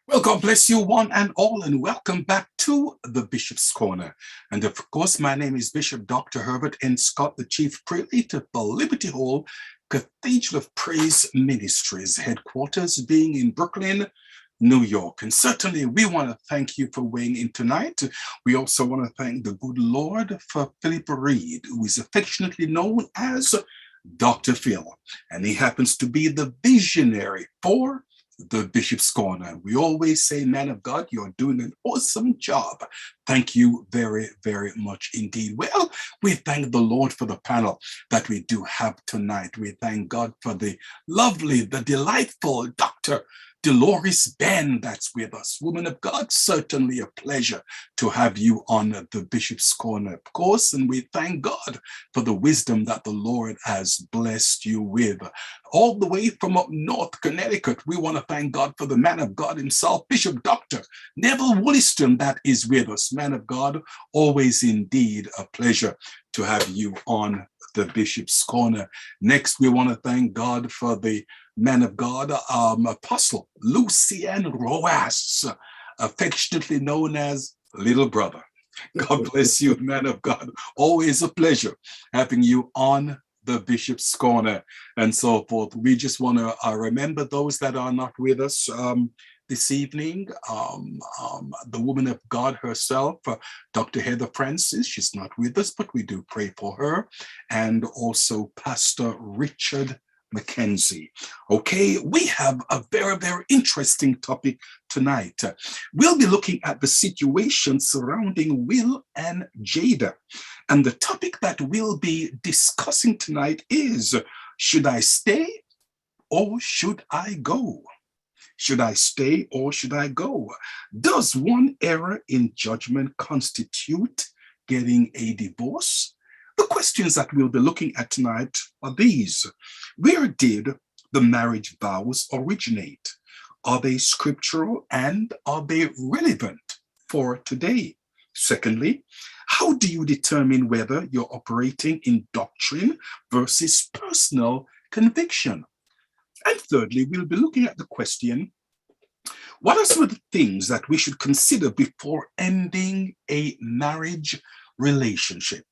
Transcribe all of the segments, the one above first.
Well, God bless you one and all, and welcome back to the Bishop's Corner. And of course, my name is Bishop Dr. Herbert N. Scott, the Chief Prelate of the Liberty Hall Cathedral of Praise Ministries, headquarters being in Brooklyn, New York. And certainly we want to thank you for weighing in tonight. We also want to thank the good Lord for Philip Reed, who is affectionately known as Dr. Phil. And he happens to be the visionary for the Bishop's Corner. We always say, man of God, you're doing an awesome job. Thank you very, very much indeed. Well, we thank the Lord for the panel that we do have tonight. We thank God for the lovely, the delightful Dr. Dolores Ben that's with us. Woman of God, certainly a pleasure to have you on the Bishop's Corner, of course, and we thank God for the wisdom that the Lord has blessed you with. All the way from up north, Connecticut, we want to thank God for the man of God himself, Bishop Dr. Neville Wolliston, that is with us. Man of God, always indeed a pleasure to have you on the Bishop's Corner. Next, we want to thank God for the man of God, Apostle Lucien Rojas, affectionately known as Little Brother. God bless you, man of God. Always a pleasure having you on the Bishop's Corner and so forth. We just want to remember those that are not with us this evening. The woman of God herself, Dr. Heather Francis, she's not with us, but we do pray for her. And also Pastor Richard Mackenzie. Okay, we have a very, very interesting topic tonight. We'll be looking at the situation surrounding Will and Jada. And the topic that we'll be discussing tonight is, should I stay or should I go? Should I stay or should I go? Does one error in judgment constitute getting a divorce? The questions that we'll be looking at tonight are these. Where did the marriage vows originate? Are they scriptural and are they relevant for today? Secondly, how do you determine whether you're operating in doctrine versus personal conviction? And thirdly, we'll be looking at the question, what are some of the things that we should consider before ending a marriage relationship?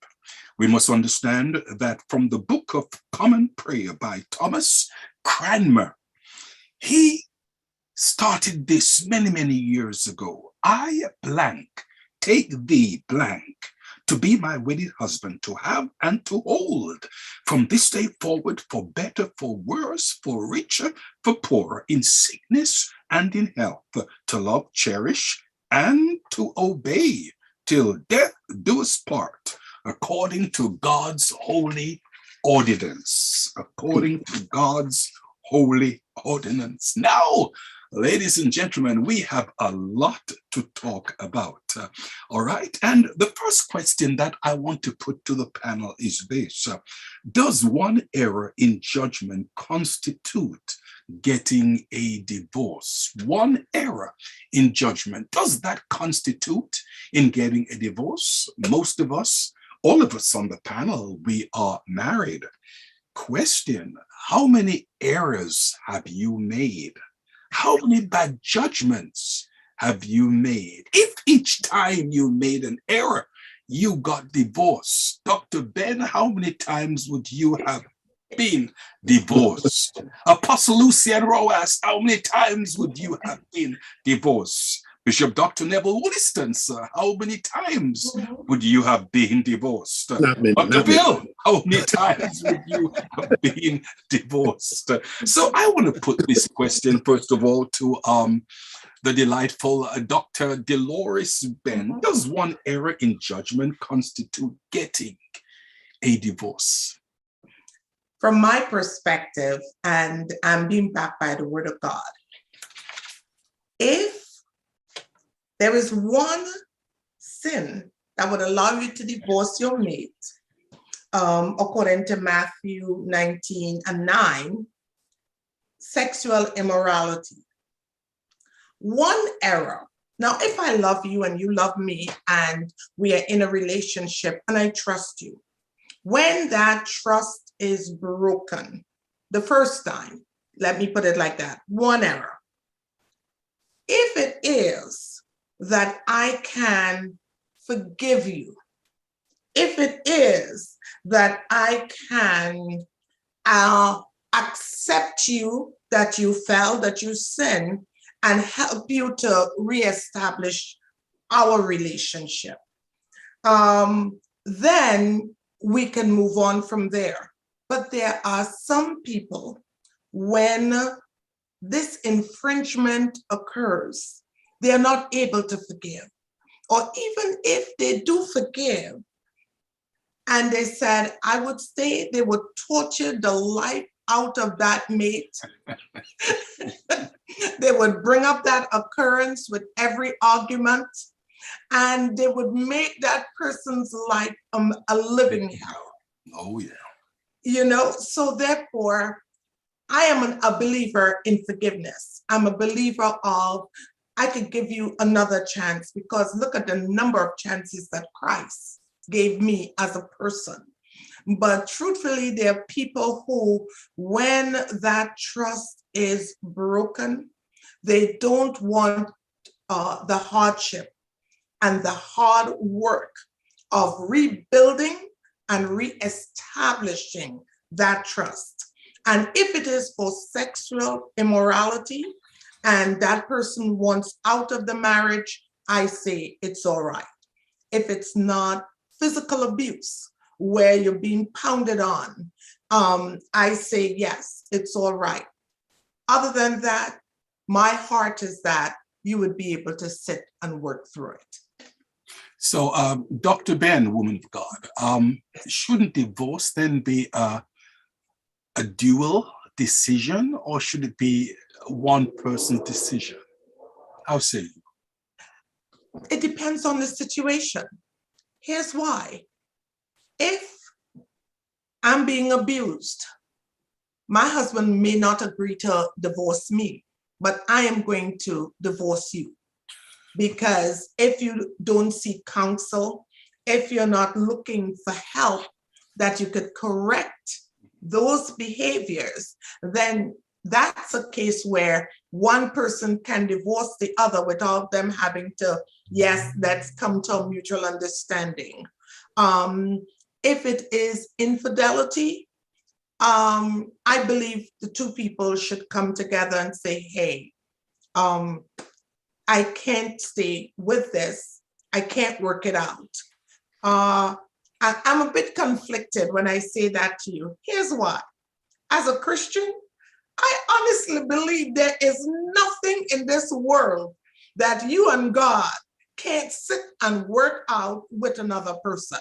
We must understand that from the Book of Common Prayer by Thomas Cranmer, he started this many, many years ago. I blank, take thee blank, to be my wedded husband, to have and to hold, from this day forward, for better, for worse, for richer, for poorer, in sickness and in health, to love, cherish, and to obey, till death do us part, according to God's holy ordinance. According to God's holy ordinance. Now, ladies and gentlemen, we have a lot to talk about. All right. And the first question that I want to put to the panel is this. Does one error in judgment constitute getting a divorce? One error in judgment, does that constitute in getting a divorce? Most of us, all of us on the panel, we are married. Question, how many errors have you made? How many bad judgments have you made? If each time you made an error, you got divorced, Dr. Ben, how many times would you have been divorced? Apostle Lucien Rojas, how many times would you have been divorced? Bishop Dr. Neville Wolliston, sir, how many times would you have been divorced? Not many, Dr. Bill, how many times would you have been divorced? So I want to put this question, first of all, to the delightful Dr. Dolores Ben. Does one error in judgment constitute getting a divorce? From my perspective, and I'm being backed by the word of God, if there is one sin that would allow you to divorce your mate, according to Matthew 19:9, sexual immorality. One error. Now, if I love you and you love me and we are in a relationship and I trust you, when that trust is broken the first time, let me put it like that, one error. If it is that I can forgive you, if it is that I can accept you, that you fell, that you sinned, and help you to reestablish our relationship, then we can move on from there. But there are some people, when this infringement occurs, they are not able to forgive. Or even if they do forgive, and they said, I would say they would torture the life out of that mate. They would bring up that occurrence with every argument, and they would make that person's life a living hell. Oh, yeah. You know, so therefore, I am a believer in forgiveness. I'm a believer of, I could give you another chance, because look at the number of chances that Christ gave me as a person. But truthfully, there are people who, when that trust is broken, they don't want the hardship and the hard work of rebuilding and reestablishing that trust. And if it is for sexual immorality and that person wants out of the marriage, I say it's all right. If it's not physical abuse where you're being pounded on, I say yes, it's all right. Other than that, my heart is that you would be able to sit and work through it. So, Dr. Ben, woman of God, shouldn't divorce then be a dual decision, or should it be one person's decision? How say you? It depends on the situation. Here's why. If I'm being abused, my husband may not agree to divorce me, but I am going to divorce you. Because if you don't seek counsel, if you're not looking for help that you could correct those behaviors, then that's a case where one person can divorce the other without them having to, yes, let's come to a mutual understanding. If it is infidelity, I believe the two people should come together and say, hey, I can't stay with this. I can't work it out. I'm a bit conflicted when I say that to you. Here's why. As a Christian, I honestly believe there is nothing in this world that you and God can't sit and work out with another person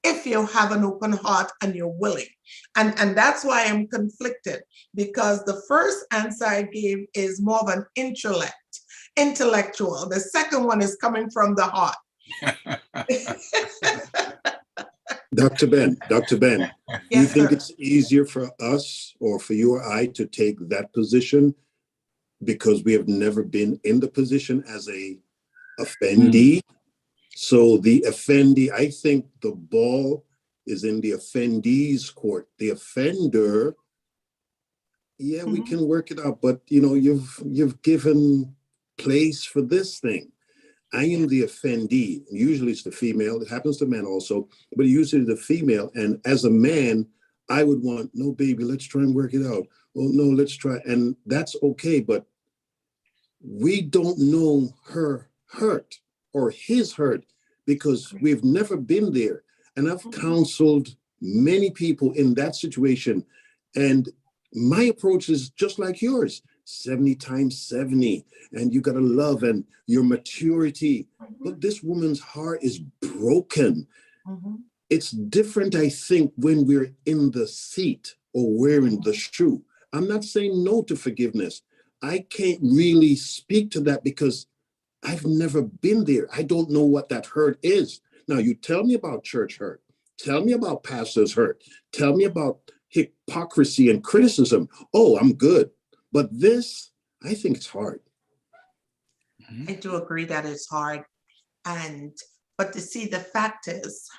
if you have an open heart and you're willing. And that's why I'm conflicted, because the first answer I gave is more of an intellectual. The second one is coming from the heart. Dr. Ben, Yes, do you think sir. it's easier for us or for you or I to take that position because we have never been in the position as a offendee? So the offendee, I think the ball is in the offendee's court. The offender, yeah, we can work it out, but you know, you've given place for this thing. I am the offendee. Usually it's the female. It happens to men also, but usually the female. And as a man, I would want, no, baby, let's try and work it out. Oh, no, let's try. And that's okay. But we don't know her hurt or his hurt because we've never been there. And I've counseled many people in that situation. And my approach is just like yours. 70 times 70, and you got to love and your maturity. But this woman's heart is broken. It's different, I think, when we're in the seat or wearing the shoe. I'm not saying no to forgiveness. I can't really speak to that because I've never been there. I don't know what that hurt is. Now, you tell me about church hurt. Tell me about pastors hurt. Tell me about hypocrisy and criticism. Oh, I'm good. But this, I think it's hard. I do agree that it's hard. But to see, the fact is,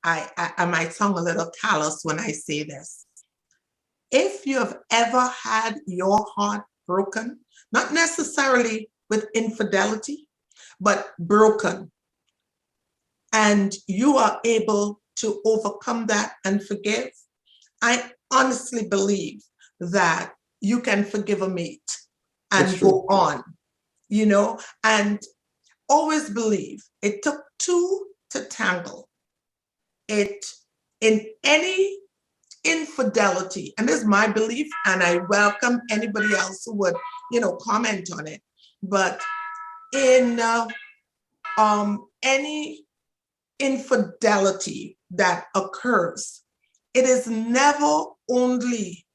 I might sound a little callous when I say this. If you have ever had your heart broken, not necessarily with infidelity, but broken. And you are able to overcome that and forgive. I honestly believe that you can forgive a mate and go on, you know, and always believe it took two to tangle. It, in any infidelity, and this is my belief, and I welcome anybody else who would, you know, comment on it, but in any infidelity that occurs, it is never only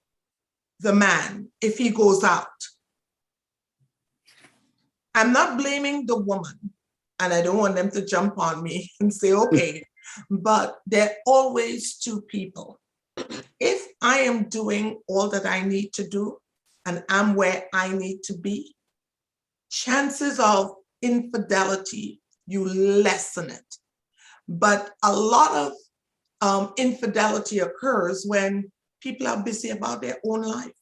the man if he goes out. I'm not blaming the woman, and I don't want them to jump on me and say, okay, but there are always two people. If I am doing all that I need to do and I'm where I need to be, chances of infidelity, you lessen it. But a lot of infidelity occurs when people are busy about their own life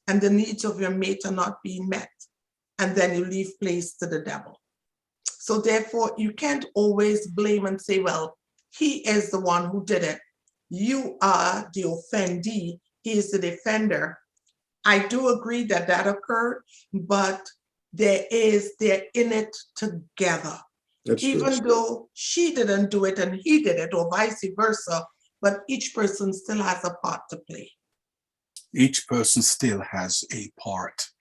and the needs of your mate are not being met. And then you leave place to the devil. So therefore, you can't always blame and say, well, he is the one who did it. You are the offendee. He is the defender. I do agree that that occurred, but they're in it together. That's Even true. though she didn't do it and he did it, or vice versa, but each person still has a part to play. Each person still has a part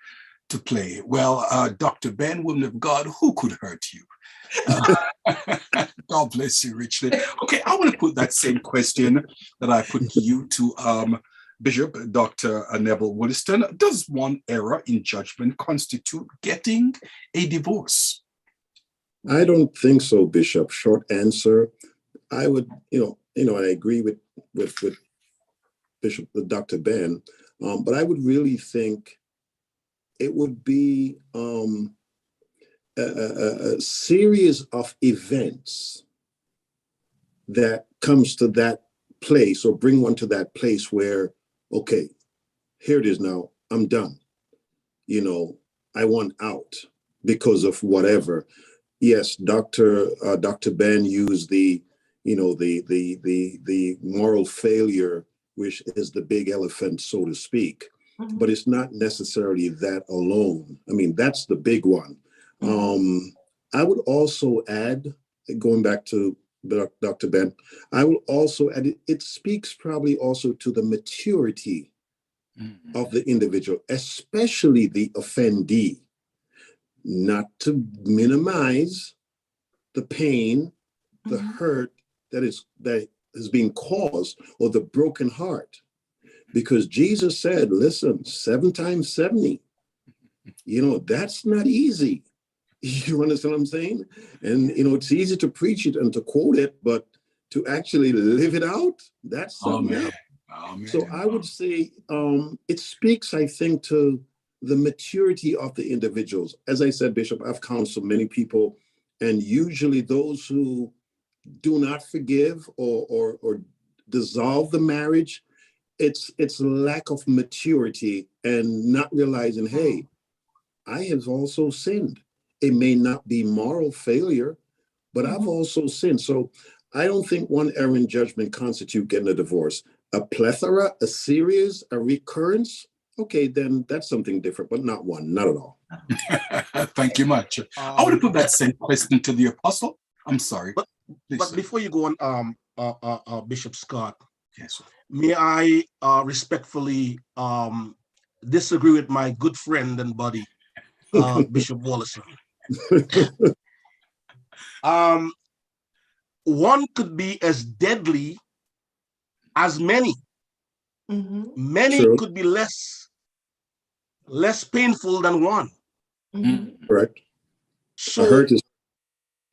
to play. Well, Dr. Ben, woman of God, who could hurt you? God bless you richly. Okay, I want to put that same question that I put to you to Bishop Dr. Neville Wolliston. Does one error in judgment constitute getting a divorce? I don't think so, Bishop. Short answer. I would, and I agree with Bishop, Dr. Ben, but I would really think it would be a series of events that comes to that place or bring one to that place where, okay, here it is now, I'm done. I want out because of whatever. Yes, Dr. Ben used the moral failure, which is the big elephant, so to speak. Mm-hmm. But it's not necessarily that alone. I mean, that's the big one. Mm-hmm. I would also add, going back to Dr. Ben, I will also add, it speaks probably also to the maturity mm-hmm. of the individual, especially the offendee, not to minimize the pain, the mm-hmm. hurt that is being caused, or the broken heart. Because Jesus said, listen, 7 times 70, that's not easy. You understand what I'm saying? And, it's easy to preach it and to quote it, but to actually live it out, that's something else. So I would say it speaks, I think, to the maturity of the individuals. As I said, Bishop, I've counseled many people, and usually those who do not forgive or dissolve the marriage, it's lack of maturity and not realizing, hey, I have also sinned. It may not be moral failure, but mm-hmm. I've also sinned. So I don't think one error in judgment constitutes getting a divorce. A plethora, a series, a recurrence, okay, then that's something different, but not one, not at all. Thank you much. I want to put that same question to the apostle. I'm sorry. But before you go on, Bishop Scott, yes, sir. May I respectfully disagree with my good friend and buddy, Bishop Wolliston. One could be as deadly as many. Mm-hmm. Many True. Could be less painful than one. Mm-hmm. Correct. So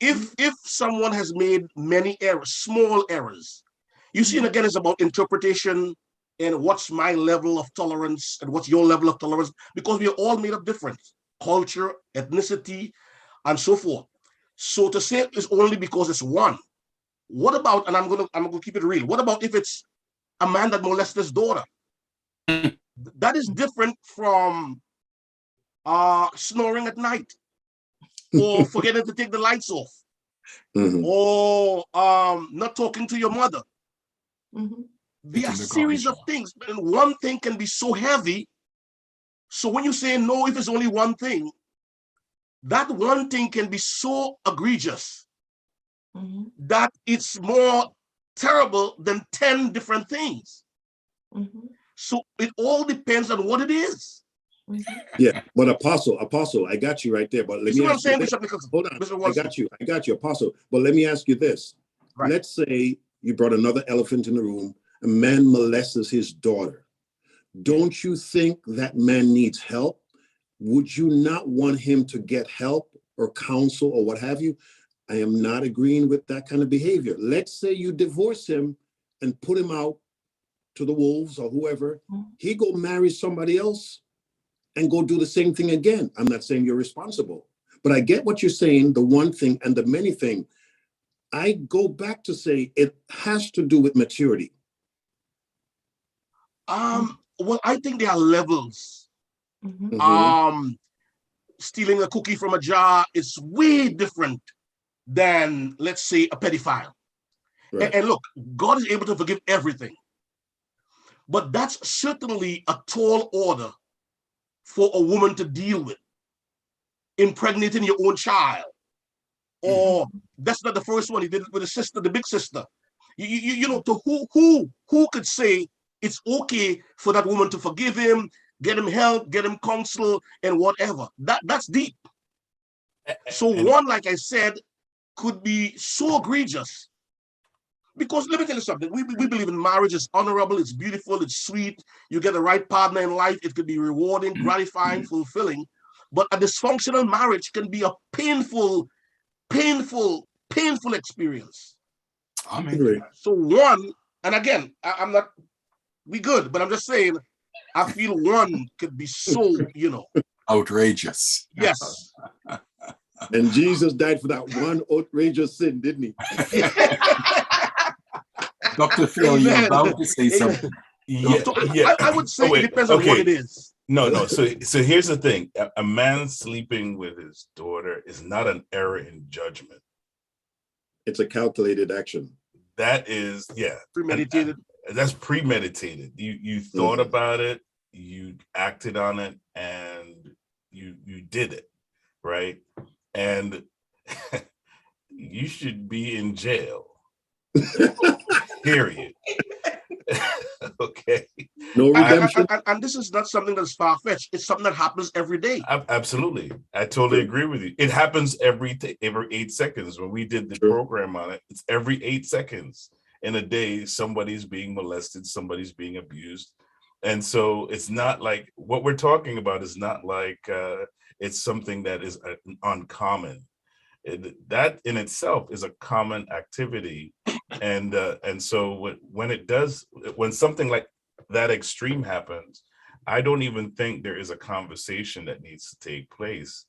if someone has made many errors, small errors, you see, and again, it's about interpretation and what's my level of tolerance and what's your level of tolerance, because we are all made of different culture, ethnicity, and so forth. So to say it's only because it's one. What about, and I'm gonna keep it real, what about if it's a man that molested his daughter? That is different from snoring at night. or forgetting to take the lights off, or not talking to your mother. There are a series of things, and one thing can be so heavy. So when you say no, if it's only one thing, that one thing can be so egregious that it's more terrible than 10 different things. So it all depends on what it is. Yeah, but Apostle, I got you right there. But let me ask you this. Hold on, I got you, Apostle. But let me ask you this. Right. Let's say you brought another elephant in the room. A man molests his daughter. Don't you think that man needs help? Would you not want him to get help or counsel or what have you? I am not agreeing with that kind of behavior. Let's say you divorce him and put him out to the wolves or whoever. He go marry somebody else and go do the same thing again. I'm not saying you're responsible, but I get what you're saying, the one thing and the many thing. I go back to say it has to do with maturity. Well, I think there are levels. Stealing a cookie from a jar is way different than, let's say, a pedophile. Right. And look, God is able to forgive everything. But that's certainly a tall order for a woman to deal with. Impregnating your own child. Or that's not the first one. He did it with his sister, the big sister. You know, to who could say it's okay for that woman to forgive him, get him help, get him counsel, and whatever. That's deep. So one, like I said, could be so egregious. Because let me tell you something, we believe in marriage is honorable, it's beautiful, it's sweet. You get the right partner in life, it could be rewarding, gratifying, fulfilling. But a dysfunctional marriage can be a painful experience. Amen. So one, and again, I'm not, we good, but I'm just saying, I feel one could be so, outrageous. Yes. And Jesus died for that one outrageous sin, didn't he? Dr. Phil, you're about to say something. Yeah. I would say it depends on what it is. No. So here's the thing. A man sleeping with his daughter is not an error in judgment. It's a calculated action. That is, premeditated. That's premeditated. You thought about it, you acted on it, and you did it, right? And you should be in jail. Period. Okay. No redemption. And this is not something that's far-fetched. It's something that happens every day. Absolutely. I totally agree with you. It happens every 8 seconds. When we did the program on it, it's every 8 seconds in a day, somebody's being molested, somebody's being abused. And so it's not like what we're talking about is not like it's something that is uncommon. That in itself is a common activity. And so when something like that extreme happens, I don't even think there is a conversation that needs to take place.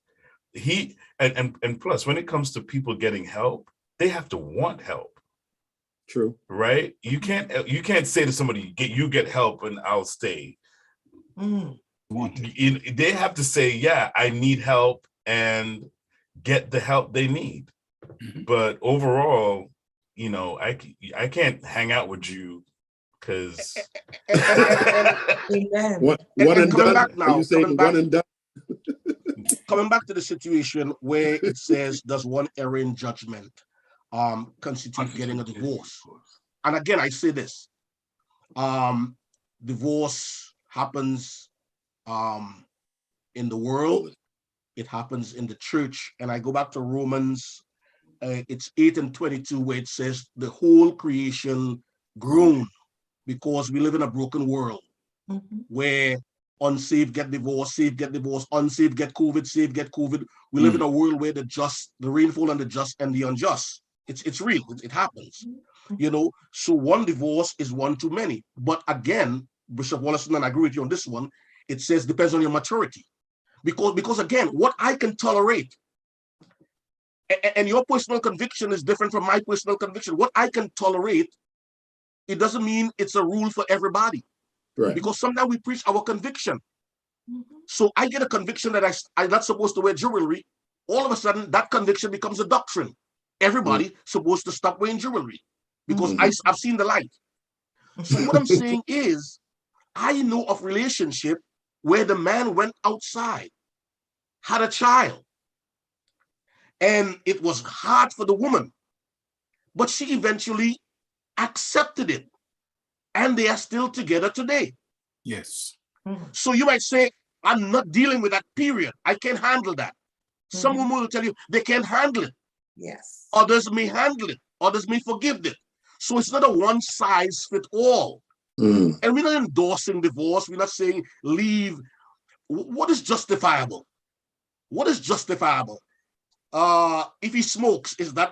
And plus, when it comes to people getting help, they have to want help. True. Right? You can't say to somebody, you get help and I'll stay. They have to say, yeah, I need help, and get the help they need. But overall, I can't hang out with you because one and done. Back now, are you saying one and done? Coming back to the situation where it says, does one error in judgment constitute getting a divorce? And again, I say this, divorce happens in the world, it happens in the church. And I go back to Romans, it's 8:22, where it says the whole creation groaned because we live in a broken world where unsaved get divorced, saved get divorced, unsaved get COVID, saved get COVID. We live in a world where the rainfall on the just and the unjust. It's real. It happens. So one divorce is one too many. But again, Bishop Wolliston, and I agree with you on this one, it says depends on your maturity. Because again, what I can tolerate, and your personal conviction is different from my personal conviction. What I can tolerate, it doesn't mean it's a rule for everybody. Right. Because sometimes we preach our conviction. So I get a conviction that I'm not supposed to wear jewelry, all of a sudden that conviction becomes a doctrine. Everybody supposed to stop wearing jewelry because I've seen the light. So what I'm saying is, I know of relationship where the man went outside, had a child, and it was hard for the woman, but she eventually accepted it, and they are still together today. Yes. So you might say, I'm not dealing with that period. I can't handle that. Some women will tell you they can't handle it. Yes. Others may handle it. Others may forgive it. So it's not a one size fit all. And we're not endorsing divorce. We're not saying leave. What is justifiable? What is justifiable? If he smokes, is that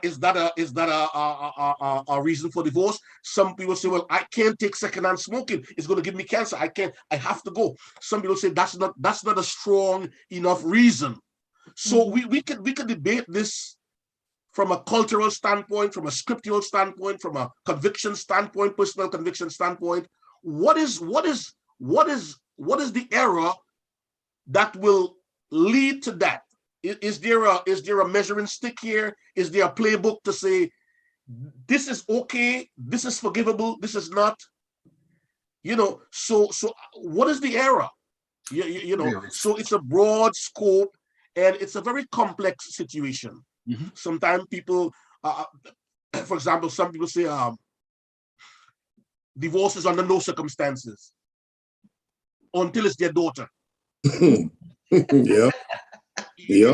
a reason for divorce? Some people say, well, I can't take secondhand smoking. It's going to give me cancer. I have to go. Some people say that's not a strong enough reason. So we could debate this from a cultural standpoint, from a scriptural standpoint, from a conviction standpoint, personal conviction standpoint. What is the error that will lead to that? Is there a measuring stick here? Is there a playbook to say this is okay, this is forgivable, this is not? So what is the error? So it's a broad scope and it's a very complex situation. Sometimes people, for example, some people say divorce is under no circumstances until it's their daughter. Yeah.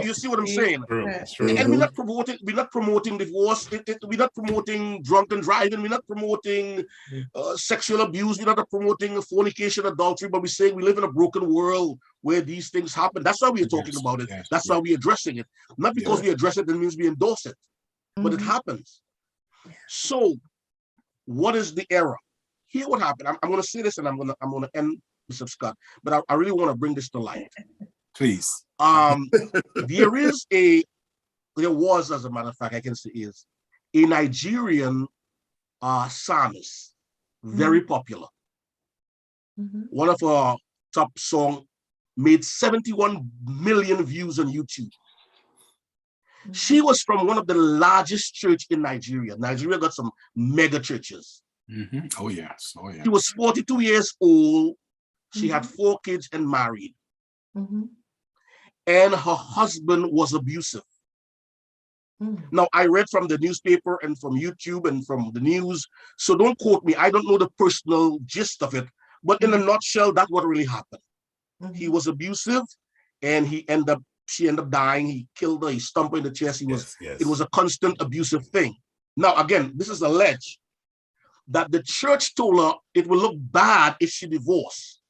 You see what I'm saying? True. And we're not promoting divorce. We're not promoting drunken driving. We're not promoting sexual abuse. We're not promoting fornication, adultery. But we're saying we live in a broken world where these things happen. That's why we're talking about it. That's why we're addressing it. Not because we address it, that means we endorse it, but it happens. So, what is the error? Here, what happened? I'm going to say this, and I'm going to end, Bishop Scott. But I really want to bring this to light. Please. There was, as a matter of fact, I can say is a Nigerian psalmist, very popular. One of our top song made 71 million views on YouTube. She was from one of the largest church in Nigeria. Nigeria got some mega churches. Oh yes. She was 42 years old. She had 4 kids and married. And her husband was abusive. Now, I read from the newspaper and from YouTube and from the news, so don't quote me. I don't know the personal gist of it, but in a nutshell, that's what really happened. He was abusive, and she ended up dying. He killed her. He stumped her in the chest. It was a constant abusive thing. Now, again, this is alleged that the church told her it will look bad if she divorced.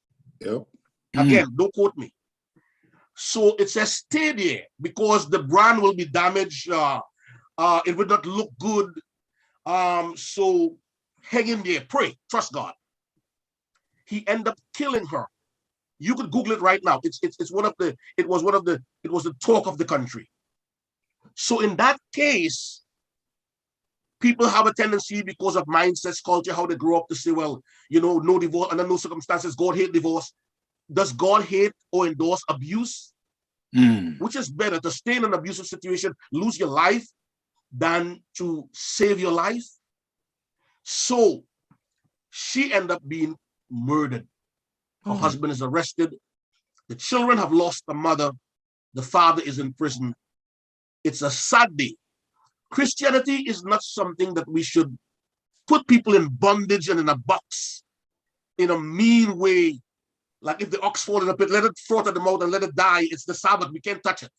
Again, don't quote me. So it says stay there because the brand will be damaged. It would not look good. So hang in there, pray, trust God. He ended up killing her. You could Google it right now. It was the talk of the country. So in that case, people have a tendency because of mindsets, culture, how they grow up to say, well, no divorce under no circumstances. God hate divorce. Does God hate or endorse abuse? Which is better, to stay in an abusive situation, lose your life, than to save your life? So she ended up being murdered. Her husband is arrested. The children have lost the mother. The father is in prison. It's a sad day. Christianity is not something that we should put people in bondage and in a box in a mean way. Like if the ox falls in a pit, let it froth at the mouth and let it die. It's the Sabbath. We can't touch it.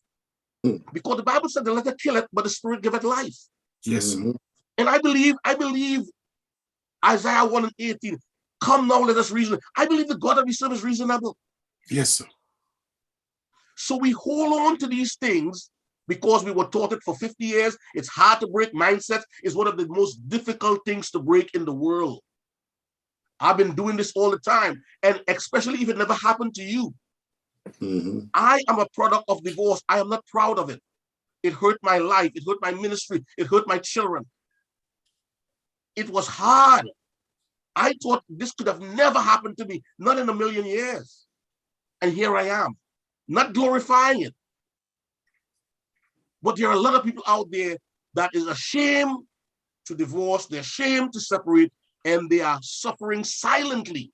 Because the Bible said, let it kill it, but the Spirit give it life. Yes. And I believe Isaiah 1:18, come now, let us reason. I believe the God that we serve is reasonable. Yes, sir. So we hold on to these things because we were taught it for 50 years. It's hard to break. Mindset is one of the most difficult things to break in the world. I've been doing this all the time, and especially if it never happened to you. I am a product of divorce. I am not proud of it. It hurt my life. It hurt my ministry. It hurt my children. It was hard. I thought this could have never happened to me, not in a million years. And here I am, not glorifying it. But there are a lot of people out there that is ashamed to divorce, they're ashamed to separate, and they are suffering silently.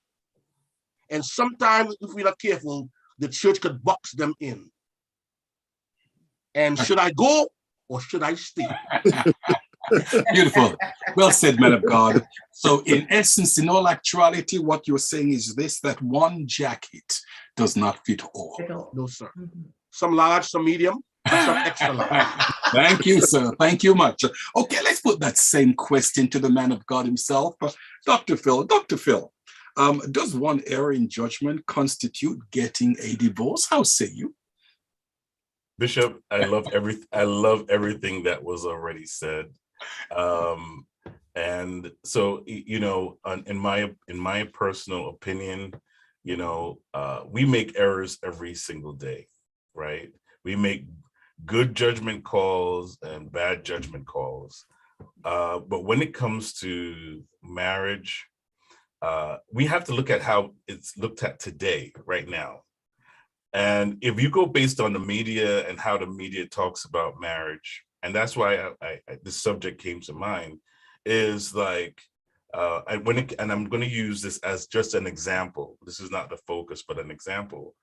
And sometimes, if we're not careful, the church could box them in. And should I go or should I stay? Beautiful. Well said, man of God. So in essence, in all actuality, what you're saying is this, that one jacket does not fit all. No, sir. Some large, some medium, and some extra large. Thank you, sir. Thank you much. Okay, let's put that same question to the man of God himself. Dr. Phil, does one error in judgment constitute getting a divorce? How say you? Bishop, I love everything that was already said. And so, you know, in my personal opinion, you know, we make errors every single day, right? We make good judgment calls and bad judgment calls. But when it comes to marriage, we have to look at how it's looked at today, right now. And if you go based on the media and how the media talks about marriage, and that's why this subject came to mind, is like, and I'm going to use this as just an example. This is not the focus, but an example.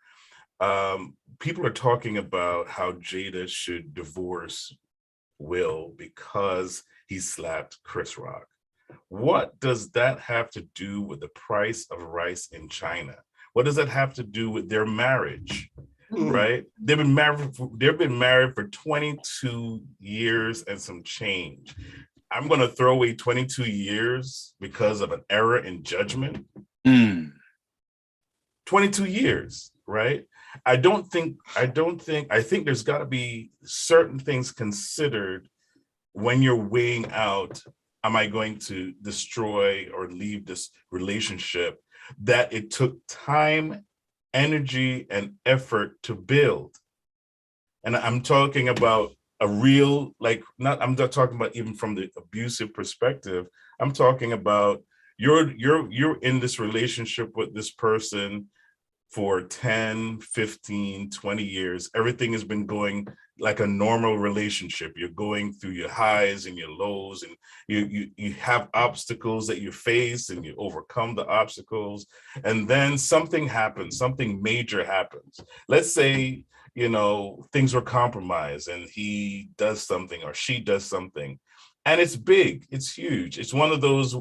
People are talking about how Jada should divorce Will because he slapped Chris Rock. What does that have to do with the price of rice in China? What does that have to do with their marriage? Right? They've been married for 22 years and some change. I'm going to throw away 22 years because of an error in judgment. 22 years, right? I think there's got to be certain things considered when you're weighing out, am I going to destroy or leave this relationship that it took time, energy, and effort to build? And I'm talking about a real, I'm not talking about even from the abusive perspective. I'm talking about you're in this relationship with this person for 10, 15, 20 years. Everything has been going like a normal relationship. You're going through your highs and your lows, and you have obstacles that you face and you overcome the obstacles. And then something happens, something major happens. Let's say, you know, things were compromised and he does something or she does something, and it's big, it's huge. It's one of those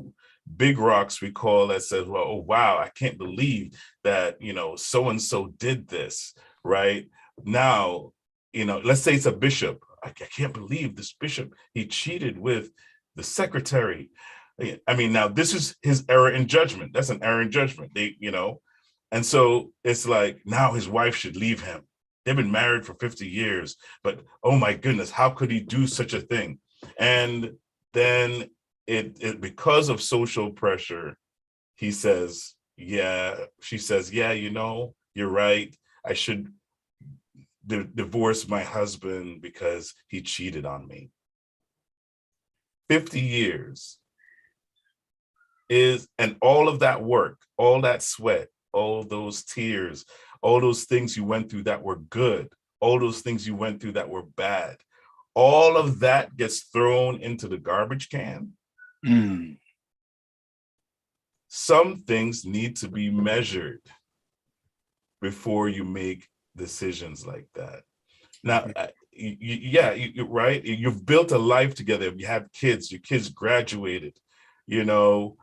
big rocks we call that says, well, oh, wow, I can't believe that, you know, so-and-so did this, right? Now, you know, let's say it's a bishop. I can't believe this bishop, he cheated with the secretary. I mean, now this is his error in judgment. That's an error in judgment. You know, and so it's like, now his wife should leave him. They've been married for 50 years, but oh my goodness, how could he do such a thing? And then it because of social pressure, she says, yeah, you know, you're right. I should divorce my husband because he cheated on me. 50 years and all of that work, all that sweat, all those tears, all those things you went through that were good, all those things you went through that were bad, all of that gets thrown into the garbage can. Some things need to be measured before you make decisions like that. Now, you're right. You've built a life together. You have kids, your kids graduated, you know,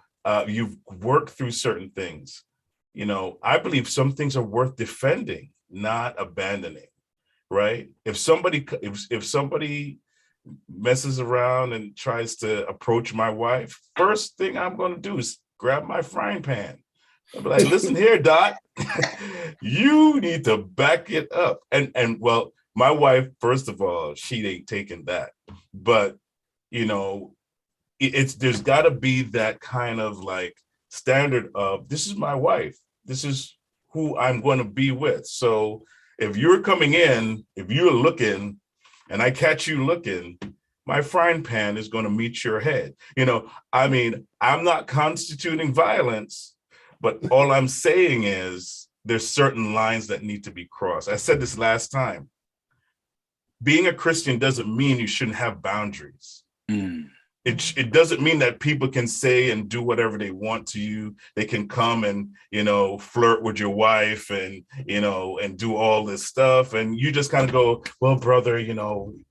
you've worked through certain things. You know, I believe some things are worth defending, not abandoning, right? If somebody messes around and tries to approach my wife, first thing I'm going to do is grab my frying pan. I'll be like, listen here, Doc, you need to back it up. And well, my wife, first of all, she ain't taking that. But, you know, there's got to be that kind of like standard of, this is my wife. This is who I'm going to be with. So if you're coming in, if you're looking and I catch you looking, my frying pan is going to meet your head. You know, I mean, I'm not constituting violence, but all I'm saying is there's certain lines that need to be crossed. I said this last time. being a Christian doesn't mean you shouldn't have boundaries. Mm. It doesn't mean that people can say and do whatever they want to you. They can come and, flirt with your wife and, and do all this stuff. And you just kind of go, well, brother, you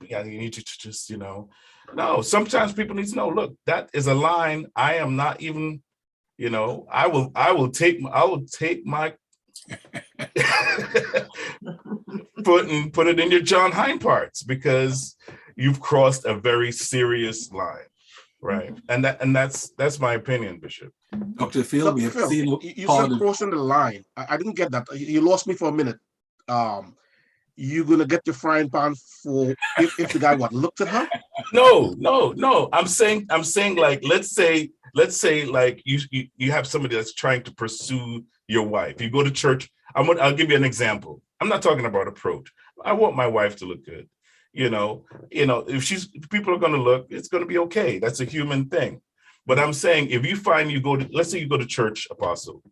need to just, No, sometimes people need to know, look, that is a line I am not even, I will take my foot and put it in your John Hine parts, because you've crossed a very serious line. Right. And that's my opinion, Bishop. Dr. Phil, we have seen you said crossing the line. I didn't get that. You lost me for a minute. You're gonna get your frying pan for if the guy looked at her? No. I'm saying like let's say like you have somebody that's trying to pursue your wife. You go to church. I'll give you an example. I'm not talking about approach. I want my wife to look good. If people are going to look, it's going to be okay. That's a human thing. But I'm saying, if you find let's say you go to church, Apostle,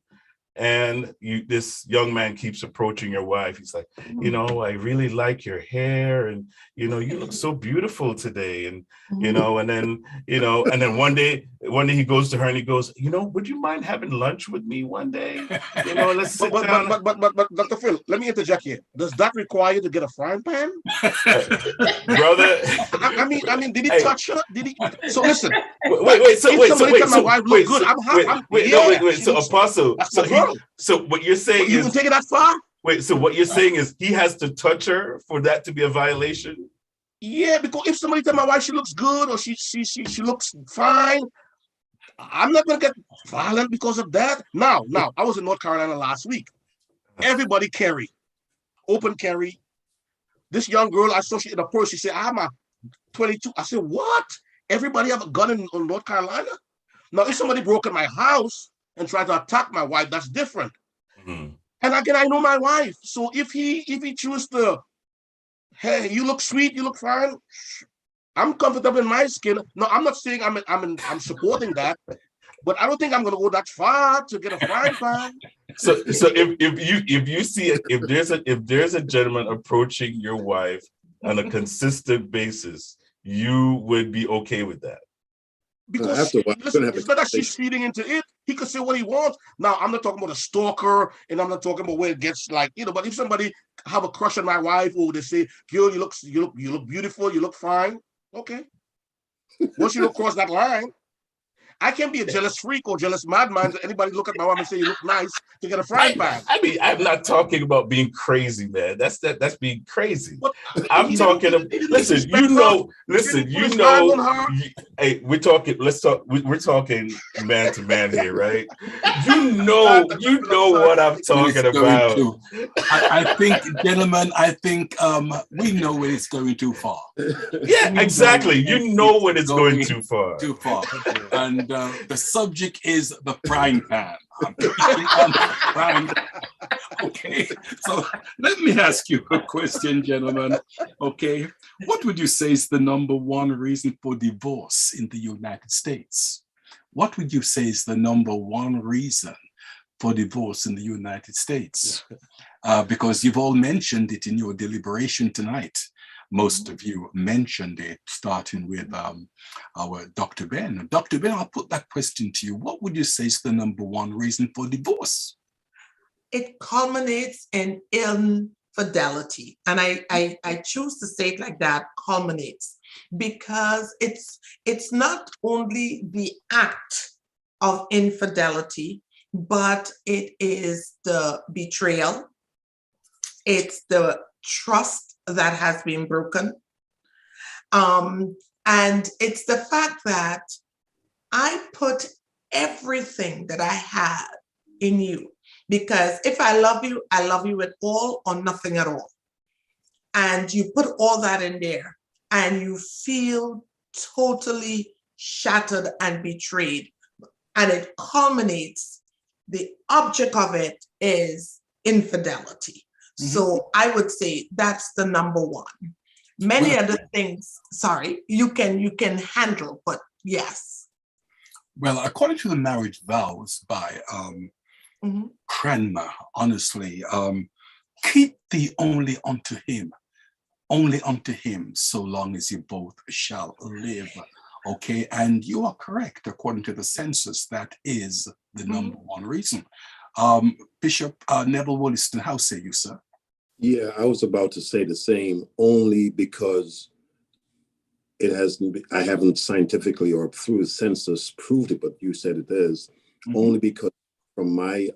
and this young man keeps approaching your wife. He's like, I really like your hair, and you look so beautiful today, and and then one day he goes to her and he goes, would you mind having lunch with me one day? Let's sit down. But Dr. Phil, let me interject here. Does that require you to get a frying pan? Brother, I mean, did he touch her? Did he? So listen. Wait. So my wife look good. Wait. So Apostle. So what you're saying you is, can take it that far? Wait, so what you're saying is he has to touch her for that to be a violation? Yeah, because if somebody tell my wife she looks good or she looks fine, I'm not gonna get violent because of that. Now, I was in North Carolina last week. Everybody carry, open carry. This young girl, I saw she in a purse. She said, "I'm a 22." I said, "What? Everybody have a gun in North Carolina?" Now, if somebody broke in my house and tried to attack my wife, that's different. Mm-hmm. And again, I know my wife. So if he chooses to, hey, you look sweet, you look fine, I'm comfortable in my skin. No, I'm not saying I'm supporting that, but I don't think I'm gonna go that far to get a frying pan. So if you see it, if there's a gentleman approaching your wife on a consistent basis, you would be okay with that. Because it's not that she's feeding into it. He could say what he wants. Now, I'm not talking about a stalker, and I'm not talking about where it gets like, but if somebody have a crush on my wife, or they say, girl, you look beautiful, you look fine. Okay. Once you don't cross that line, I can't be a jealous freak or jealous madman to anybody look at my wife and say you look nice to get a frying pan. I mean, I'm not talking about being crazy, man. That's being crazy. I'm talking about, listen, hey, we're talking man to man here, right? You know what I'm talking about. I think, gentlemen, we know when it's going too far. Yeah, exactly. You know when it's going too far. Too far. And the subject is the frying pan. Okay, so let me ask you a question, gentlemen. Okay, what would you say is the number one reason for divorce in the United States? What would you say is the number one reason for divorce in the United States? Because you've all mentioned it in your deliberation tonight. Most of you mentioned it, starting with our Dr. Ben. Dr. Ben, I'll put that question to you. What would you say is the number one reason for divorce? It culminates in infidelity. And I choose to say it like that, culminates, because it's not only the act of infidelity, but it is the betrayal. It's the trust that has been broken. And it's the fact that I put everything that I had in you, because if I love you with all or nothing at all. And you put all that in there and you feel totally shattered and betrayed. And it culminates, the object of it is infidelity. Mm-hmm. So I would say that's the number one. Many other things, you can handle, but yes. Well, according to the marriage vows by Cranmer, honestly, keep thee only unto him, only unto him, so long as you both shall live. Okay, and you are correct. According to the census, that is the number one reason. Bishop Neville Wolliston, how say you, sir? Yeah, I was about to say the same, only because it hasn't, I haven't scientifically or through the census proved it, but you said it is, only because from my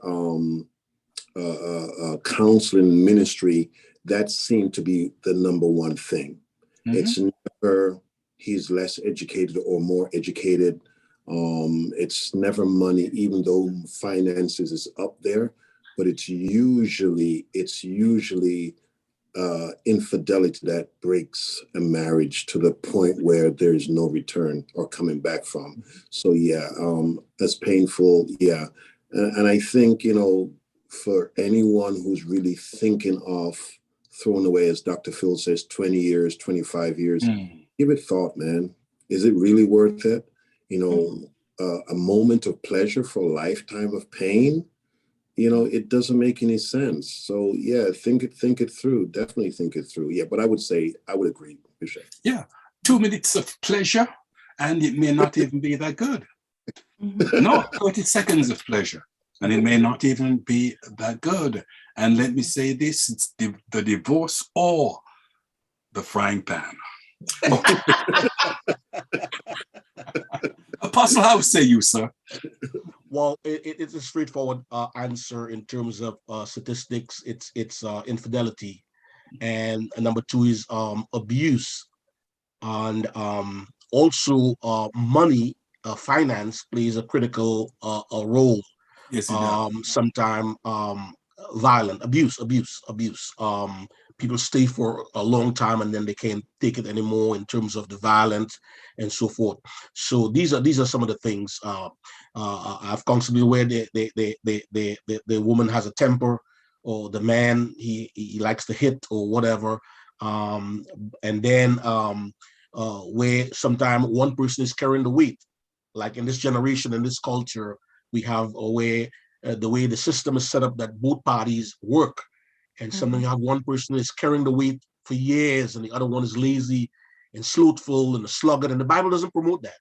counseling ministry, that seemed to be the number one thing. It's never he's less educated or more educated. It's never money, even though finances is up there, but it's usually infidelity that breaks a marriage to the point where there is no return or coming back from. So yeah, that's painful. Yeah. And I think, you know, for anyone who's really thinking of throwing away, as Dr. Phil says, 20 years, 25 years, give it thought, man. Is it really worth it? You know, a moment of pleasure for a lifetime of pain, you know, it doesn't make any sense. So yeah, think it through. Definitely think it through. Yeah, but I would say, I would agree, Bishop. Yeah, 2 minutes of pleasure, and it may not even be that good. No, 30 seconds of pleasure, and it may not even be that good. And let me say this, it's the divorce or the frying pan. Apostle, how say you, sir? Well, it's a straightforward answer in terms of statistics. It's infidelity, and number two is abuse, and also money, finance plays a critical role. Yes, it does. Sometimes violent abuse. People stay for a long time and then they can't take it anymore in terms of the violence and so forth. So these are some of the things. I've constantly where the woman has a temper, or the man he likes to hit or whatever, and then where sometimes one person is carrying the weight. Like in this generation, in this culture, we have a way the way the system is set up that both parties work. And sometimes you have one person is carrying the weight for years and the other one is lazy and slothful and a sluggard. And the Bible doesn't promote that.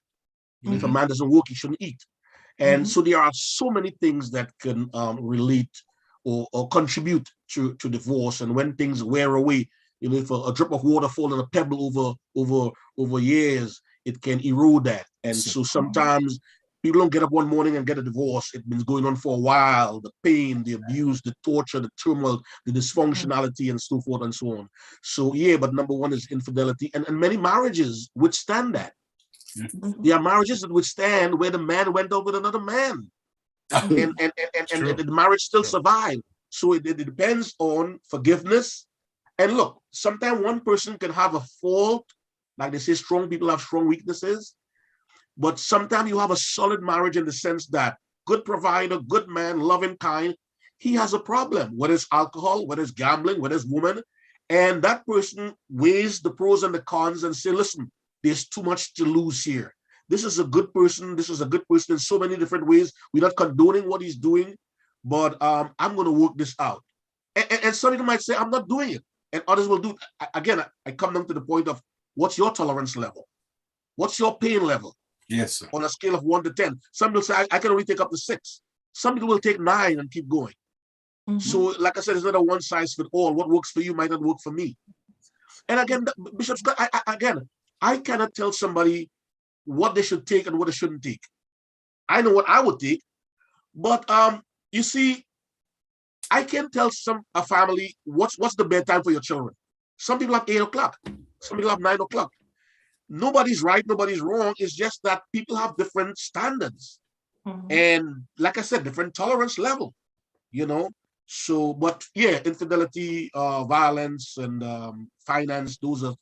And if a man doesn't work, he shouldn't eat. And so there are so many things that can relate or contribute to divorce. And when things wear away, you know, if a drip of water fall on a pebble over years, it can erode that. And so sometimes people don't get up one morning and get a divorce. It's been going on for a while. The pain, the abuse, the torture, the turmoil, the dysfunctionality, and so forth and so on. So yeah, but number one is infidelity. And many marriages withstand that. There are marriages that withstand where the man went out with another man. And the marriage still survived. So it depends on forgiveness. And look, sometimes one person can have a fault. Like they say, strong people have strong weaknesses. But sometimes you have a solid marriage in the sense that good provider, good man, loving, kind, he has a problem, whether it's alcohol, whether it's gambling, whether it's woman. And that person weighs the pros and the cons and say, listen, there's too much to lose here. This is a good person. This is a good person in so many different ways. We're not condoning what he's doing, but I'm going to work this out. And some people might say, I'm not doing it. And others will do it. Again, I come down to the point of what's your tolerance level? What's your pain level? Yes, sir. On a scale of 1 to 10. Some people say, I can only take up to 6. Some people will take 9 and keep going. So, like I said, it's not a one size fit all. What works for you might not work for me. And again, Bishop Scott, I cannot tell somebody what they should take and what they shouldn't take. I know what I would take, but you see, I can tell a family what's the bedtime for your children. Some people have 8 o'clock. Some people have 9 o'clock. Nobody's right, nobody's wrong. It's just that people have different standards. And like I said, different tolerance level, you know. So, but yeah, infidelity, violence, and finance, those are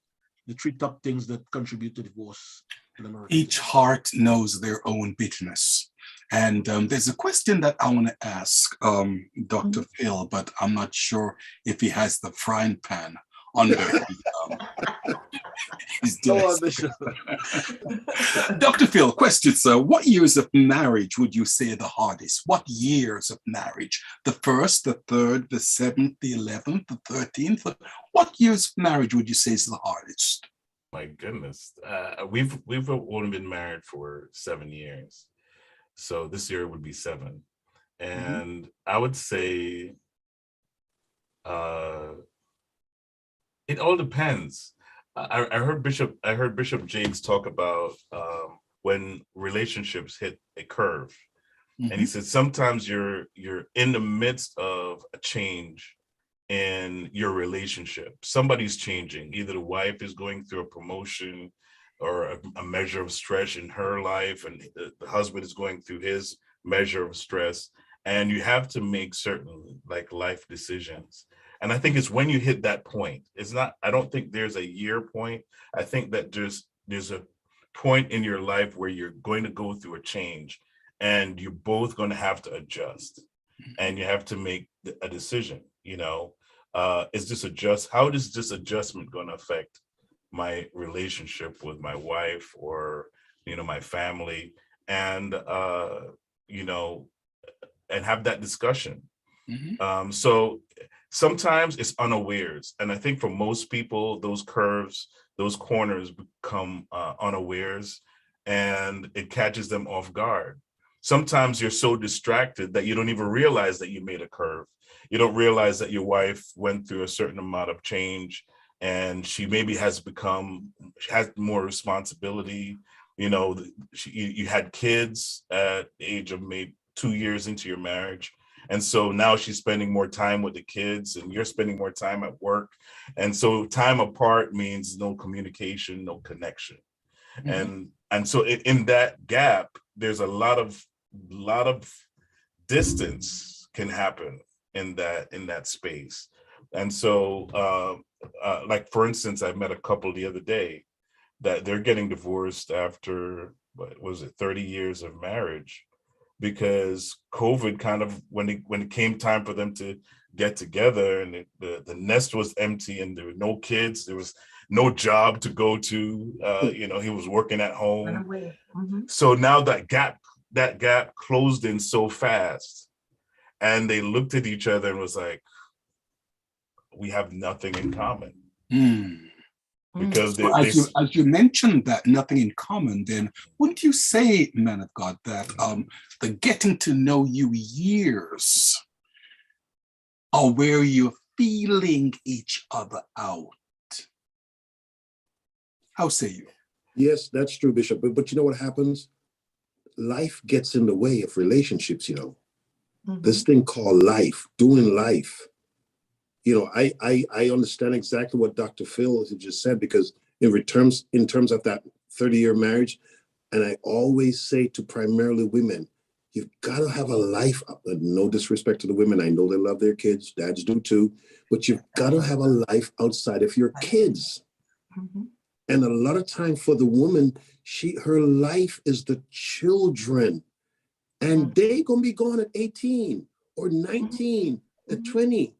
the 3 top things that contribute to divorce in America. Each heart knows their own bitterness. And there's a question that I want to ask Dr. Phil, but I'm not sure if he has the frying pan under his desk. Dr. Phil, question, sir. What years of marriage would you say are the hardest? What years of marriage? The 1st, the 3rd, the 7th, the 11th, the 13th? What years of marriage would you say is the hardest? My goodness, we've only been married for 7 years, so this year would be 7, and I would say it all depends. I heard Bishop Jakes talk about when relationships hit a curve, and he said sometimes you're in the midst of a change in your relationship. Somebody's changing. Either the wife is going through a promotion or a measure of stress in her life, and the husband is going through his measure of stress, and you have to make certain like life decisions. And I think it's when you hit that point. It's not, I don't think there's a year point. I think that there's a point in your life where you're going to go through a change, and you're both going to have to adjust, and you have to make a decision. How is this adjustment going to affect my relationship with my wife or my family, and and have that discussion. So sometimes it's unawares, and I think for most people those curves, those corners become unawares, and it catches them off guard. Sometimes you're so distracted that you don't even realize that you made a curve. You don't realize that your wife went through a certain amount of change, and she maybe has more responsibility. You had kids at the age of maybe 2 years into your marriage. And so now she's spending more time with the kids, and you're spending more time at work. And so time apart means no communication, no connection. And so in that gap, there's a lot of distance can happen in that space. And so like, for instance, I met a couple the other day that they're getting divorced after, what was it, 30 years of marriage, because COVID kind of, when it came time for them to get together, and the nest was empty, and there were no kids, there was no job to go to, he was working at home. So now that gap closed in so fast, and they looked at each other and was like, we have nothing in common. Because so as you mentioned that nothing in common, then wouldn't you say, man of God, that the getting to know you years are where you're feeling each other out? How say you? Yes, that's true, Bishop. But you know what happens? Life gets in the way of relationships, This thing called life, doing life. I understand exactly what Dr. Phil just said, because in terms of that 30-year marriage, and I always say to primarily women, you've got to have a life. No disrespect to the women. I know they love their kids. Dads do too. But you've got to have a life outside of your kids. And a lot of time for the woman, her life is the children. And they going to be gone at 18 or 19 at 20.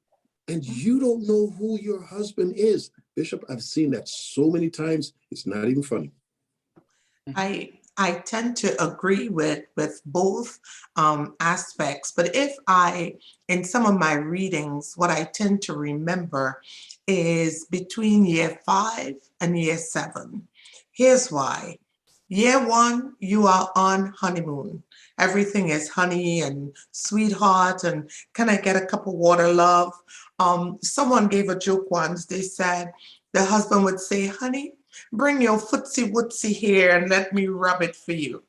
And you don't know who your husband is. Bishop, I've seen that so many times. It's not even funny. I tend to agree with both aspects, but in some of my readings, what I tend to remember is between year 5 and year 7. Here's why. Year 1, you are on honeymoon. Everything is honey and sweetheart, and can I get a cup of water, love? Someone gave a joke once. They said the husband would say, honey, bring your footsie wootsie here and let me rub it for you.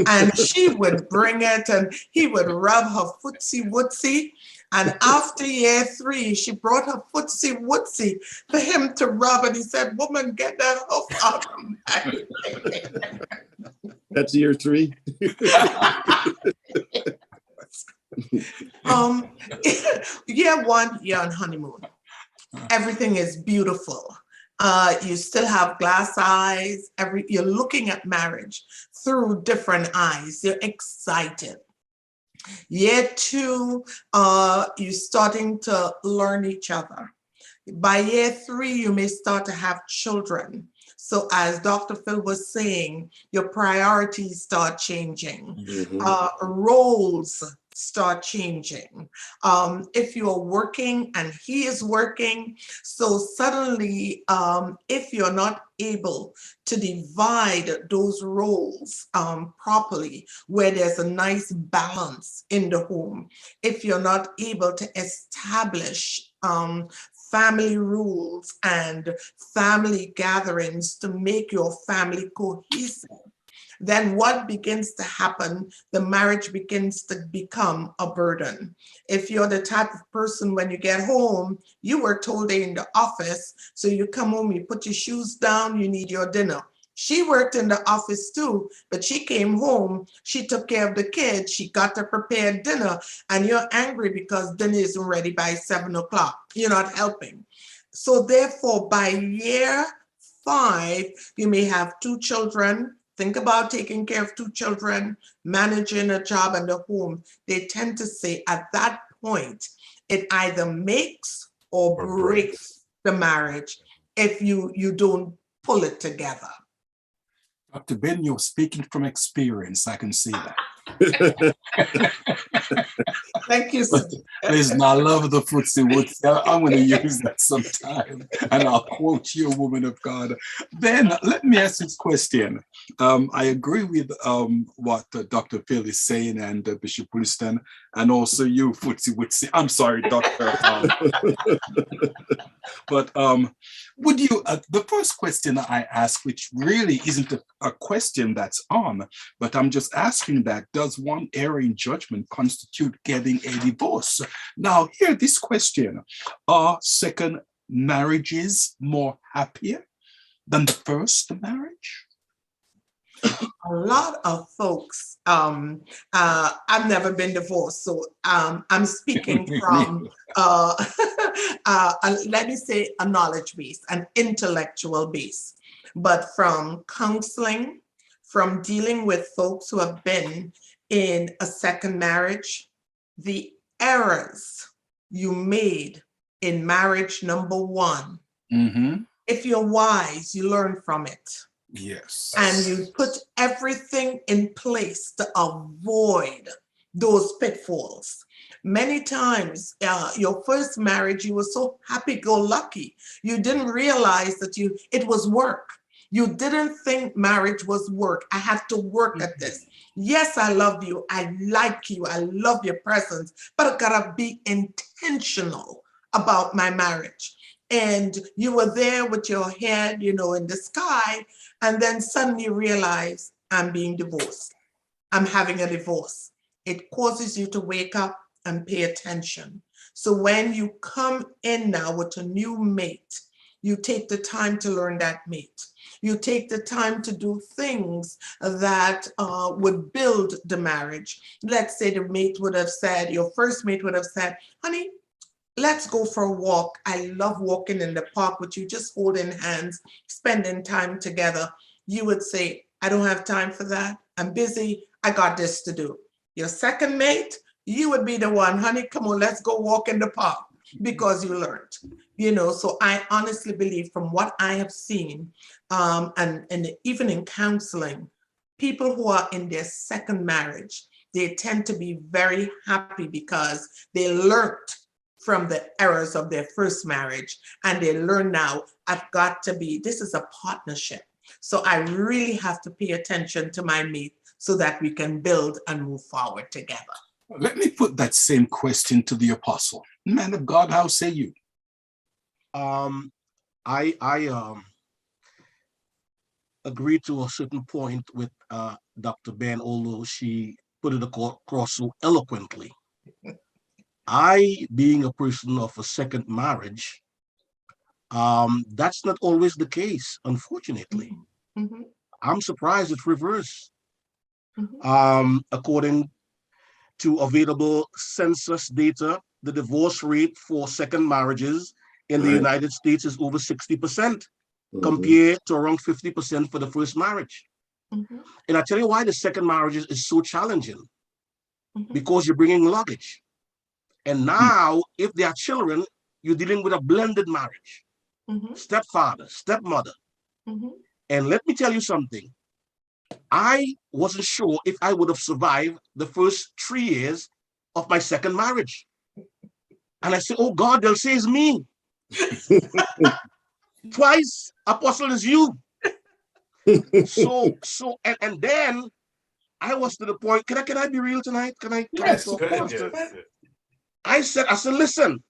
And she would bring it, and he would rub her footsie wootsie. And after year 3, she brought her footsie wootsie for him to rub. And he said, woman, get that hoof out of my. That's year 3. Year 1, you're on honeymoon. Everything is beautiful. You still have glass eyes. You're looking at marriage through different eyes. You're excited. Year 2, you're starting to learn each other. By year 3, you may start to have children. So as Dr. Phil was saying, your priorities start changing. Roles start changing. If you're working and he is working, so suddenly, if you're not able to divide those roles properly, where there's a nice balance in the home, if you're not able to establish family rules and family gatherings to make your family cohesive, then what begins to happen? The marriage begins to become a burden. If you're the type of person, when you get home, you worked all day in the office, so you come home, you put your shoes down, you need your dinner. She worked in the office too, but she came home, she took care of the kids, she got to prepare dinner, and you're angry because dinner isn't ready by 7 o'clock. You're not helping. So therefore, by year 5, you may have 2 children. Think about taking care of 2 children, managing a job and a home. They tend to say at that point, it either makes or breaks the marriage if you don't pull it together. Dr. Ben, you're speaking from experience. I can see that. Thank you, sir. Listen, I love the footsie woodsy. I'm going to use that sometime, and I'll quote you, woman of God. Ben, let me ask this question. I agree with what Dr. Phil is saying, and Bishop Wolliston, and also you, footsie woodsy. I'm sorry, Doctor. But would you? The first question I ask, which really isn't a question that's on, but I'm just asking that: does one error in judgment constitute getting a divorce? Now, hear this question: are second marriages more happier than the first marriage? A lot of folks, I've never been divorced, so I'm speaking from, let me say, a knowledge base, an intellectual base, but from counseling, from dealing with folks who have been in a second marriage, the errors you made in marriage number 1, if you're wise, you learn from it. Yes. And you put everything in place to avoid those pitfalls. Many times, your first marriage, you were so happy-go-lucky. You didn't realize that it was work. You didn't think marriage was work. I have to work at this. Yes, I love you. I like you. I love your presence, but I gotta be intentional about my marriage. And you were there with your head, in the sky, and then suddenly realize I'm being divorced. I'm having a divorce. It causes you to wake up and pay attention. So when you come in now with a new mate, you take the time to learn that mate. You take the time to do things that would build the marriage. Let's say the mate would have said, your first mate would have said, honey, let's go for a walk. I love walking in the park with you, just holding hands, spending time together. You would say, I don't have time for that. I'm busy. I got this to do. Your second mate, you would be the one, honey, come on, let's go walk in the park, because you learned. So I honestly believe, from what I have seen, and even in counseling, people who are in their second marriage, they tend to be very happy because they learned from the errors of their first marriage, and they learn now, this is a partnership. So I really have to pay attention to my mate so that we can build and move forward together. Let me put that same question to the apostle. Man of God, how say you? I agree to a certain point with Dr. Ben, although she put it across so eloquently. I, being a person of a second marriage, that's not always the case, unfortunately. Mm-hmm. I'm surprised it's reversed. Mm-hmm. According to available census data, the divorce rate for second marriages in the United States is over 60%, compared to around 50% for the first marriage. And I tell you why the second marriage is so challenging. Because you're bringing luggage. And now, if there are children, you're dealing with a blended marriage. Stepfather, stepmother. And let me tell you something. I wasn't sure if I would have survived the first 3 years of my second marriage. And I said, oh God, they'll say it's me. Twice, Apostle, is you. And then I was to the point, can I be real tonight? Can I talk, Pastor? Yes. I said, listen,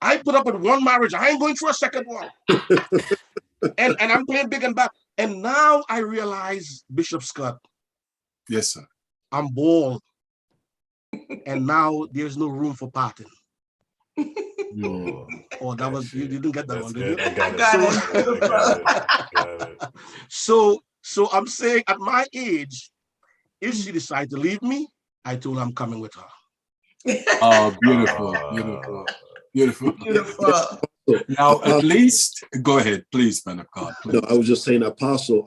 I put up with one marriage. I ain't going for a second one. and I'm playing big and bad. And now I realize, Bishop Scott. Yes, sir. I'm bald. And now there's no room for parting. Oh, that was, you didn't get that That's one, good. did you? I got it. So I'm saying at my age, if she decides to leave me, I told her I'm coming with her. Oh, beautiful. Now, at least, go ahead, please, man of God. Please. No, I was just saying, Apostle,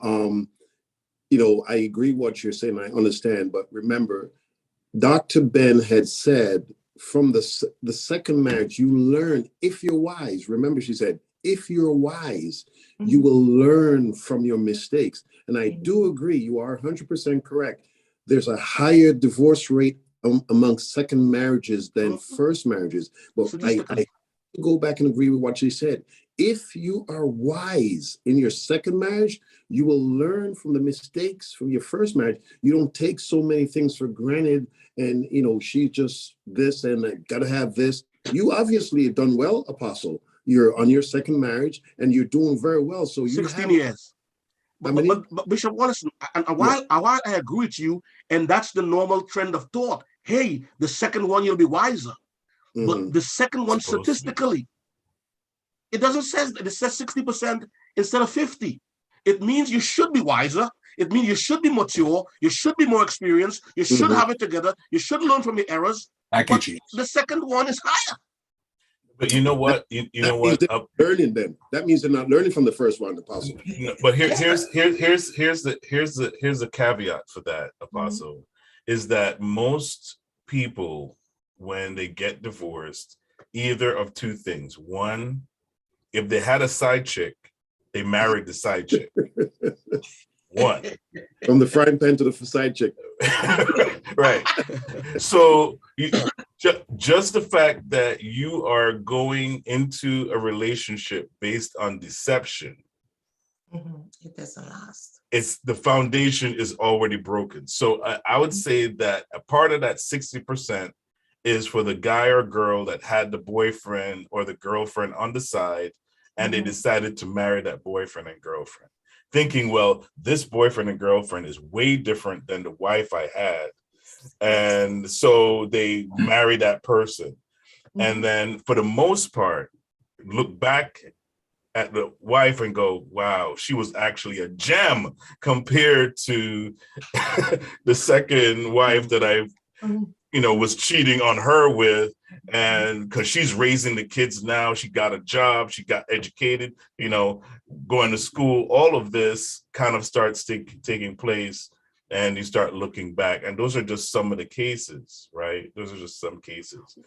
I agree what you're saying. I understand. But remember, Dr. Ben had said from the second marriage, you learn if you're wise. Remember, she said, if you're wise, you will learn from your mistakes. And I do agree. You are 100% correct. There's a higher divorce rate among second marriages than first marriages. But I go back and agree with what she said. If you are wise in your second marriage, you will learn from the mistakes from your first marriage. You don't take so many things for granted. And, she's just this and I got to have this. You obviously have done well, Apostle. You're on your second marriage and you're doing very well. So you 16 years. But Bishop Wolliston, and while I agree with you, and that's the normal trend of thought. Hey, the second one, you'll be wiser. But the second one, statistically, it doesn't say that. It says 60% instead of 50. It means you should be wiser. It means you should be mature. You should be more experienced. You should have it together. You should learn from your errors. But the second one is higher. But you know what? You know what? Learning them. That means they're not learning from the first one, Apostle. But here's the caveat for that, Apostle, is that most people, when they get divorced, either of two things. One, if they had a side chick, they married the side chick. One. From the frying pan to the side chick. Right. So just the fact that you are going into a relationship based on deception, it doesn't last. It's the foundation is already broken. So I would say that a part of that 60% is for the guy or girl that had the boyfriend or the girlfriend on the side, and they decided to marry that boyfriend and girlfriend, thinking, well, this boyfriend and girlfriend is way different than the wife I had. And so they marry that person. And then for the most part, look back at the wife and go, wow, she was actually a gem compared to the second wife that I, was cheating on her with. And because she's raising the kids now, she got a job, she got educated, going to school, all of this kind of starts taking place, and you start looking back. And those are just some of the cases, right? Those are just some cases.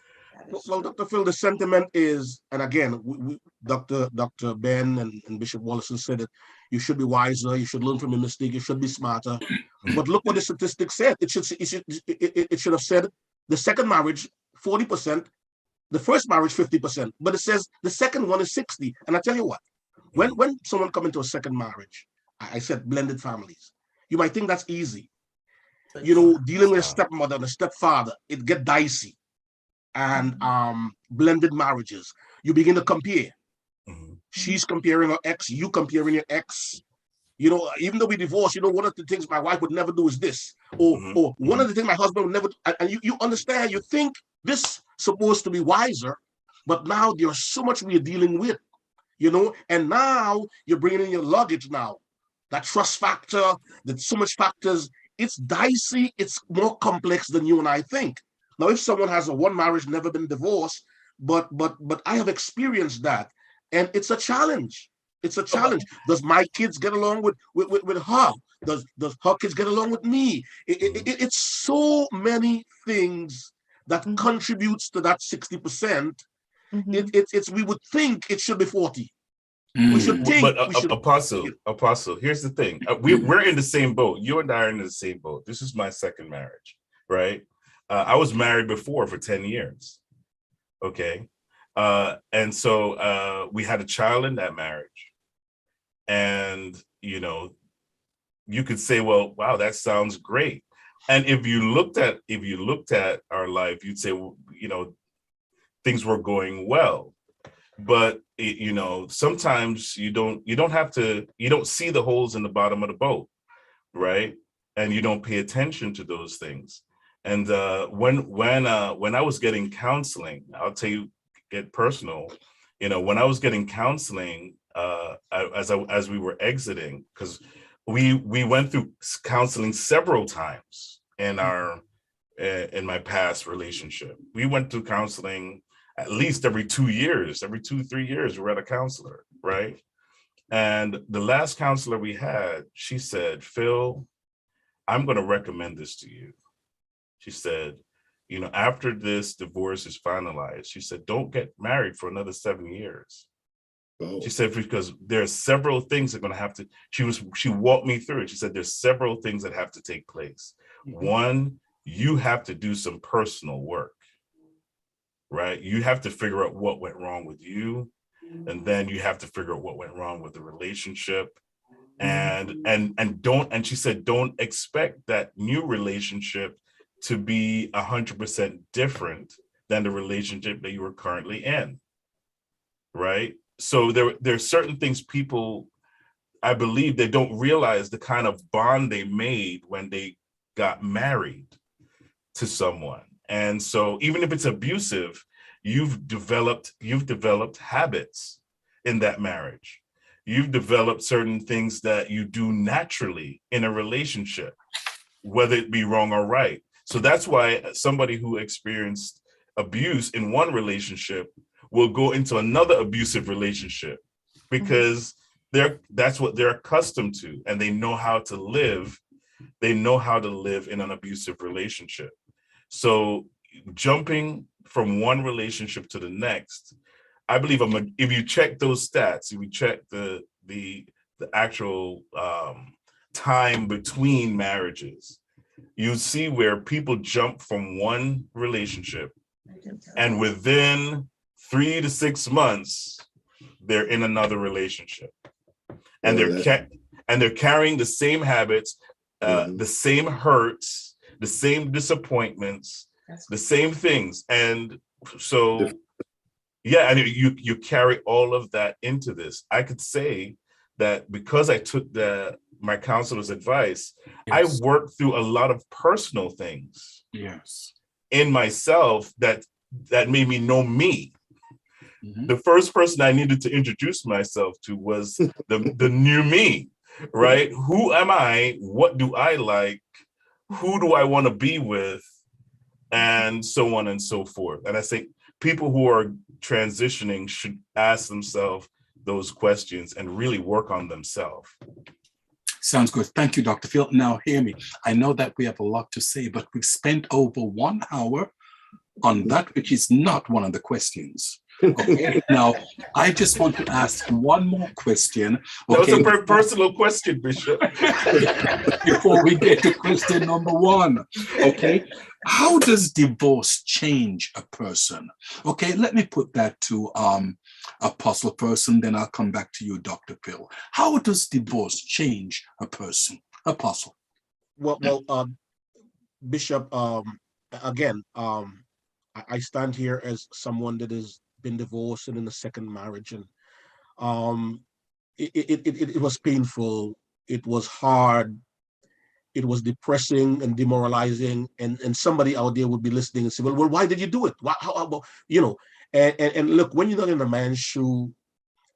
Well, Dr. Phil, the sentiment is, and again, Dr. Ben and Bishop Wolliston said that you should be wiser, you should learn from your mistake, you should be smarter. But look what the statistics said. It should have said the second marriage, 40%, the first marriage, 50%. But it says the second one is 60. And I tell you what, when someone comes into a second marriage, I said blended families, you might think that's easy. Dealing with a stepmother and a stepfather, it get dicey. And blended marriages, you begin to compare. She's comparing her ex, you comparing your ex. Even though we divorced, one of the things my wife would never do is this, or one of the things my husband would never do. And you understand, you think this supposed to be wiser, but now there's so much we're dealing with, and now you're bringing in your luggage now. That trust factor, that so much factors, it's dicey, it's more complex than you and I think. Now, if someone has a one marriage, never been divorced, but I have experienced that, and it's a challenge. It's a challenge. Does my kids get along with her? Does her kids get along with me? It's so many things that contributes to that 60%. We would think it should be 40. We should think. But Apostle, here's the thing. We're in the same boat. You and I are in the same boat. This is my second marriage, right? I was married before for 10 years. Okay. And so we had a child in that marriage. And, you know, you could say, well, wow, that sounds great. And if you looked at our life, you'd say, well, you know, things were going well. But you know, sometimes you don't see the holes in the bottom of the boat, right? And you don't pay attention to those things. And when I was getting counseling, I'll tell you, get personal. You know, when I was getting counseling, as we were exiting, because we went through counseling several times in my past relationship. We went through counseling at least every 2 years, every 2-3 years, we were at a counselor, right? And the last counselor we had, she said, Phil, I'm going to recommend this to you. She said, you know, after this divorce is finalized, she said, don't get married for another 7 years. Oh. She said, because there are several things that are going to have to, she walked me through it. She said, there's several things that have to take place. Mm-hmm. One, you have to do some personal work, right? You have to figure out what went wrong with you. And then you have to figure out what went wrong with the relationship. And she said, don't expect that new relationship to be 100% different than the relationship that you were currently in, right? So there's certain things people, I believe, they don't realize the kind of bond they made when they got married to someone. And so even if it's abusive, you've developed habits in that marriage. You've developed certain things that you do naturally in a relationship, whether it be wrong or right. So that's why somebody who experienced abuse in one relationship will go into another abusive relationship, because that's what they're accustomed to, and they know how to live. They know how to live in an abusive relationship. So jumping from one relationship to the next, I believe if you check those stats, if you check the actual time between marriages, you see where people jump from one relationship and within 3 to 6 months, they're in another relationship. And they're carrying the same habits, the same hurts, the same disappointments, the same things. And so, yeah, and you carry all of that into this. I could say that because I took my counselor's advice, yes, I worked through a lot of personal things, yes, in myself that made me know me. Mm-hmm. The first person I needed to introduce myself to was the new me, right? Who am I? What do I like? Who do I want to be with? And so on and so forth. And I think people who are transitioning should ask themselves those questions and really work on themselves. Sounds good. Thank you, Dr. Phil. Now, hear me. I know that we have a lot to say, but we've spent over 1 hour on that, which is not one of the questions. Okay, now I just want to ask one more question. Okay. That was a very personal question, Bishop. Before we get to question number 1, okay, how does divorce change a person? Okay, let me put that to Apostle first, and then I'll come back to you, Dr. Phil. How does divorce change a person? Apostle. Well, Bishop, again, I stand here as someone that has been divorced and in a second marriage, and it was painful. It was hard. It was depressing and demoralizing. And somebody out there would be listening and say, well, why did you do it? How, you know? And look, when you're not in a man's shoe,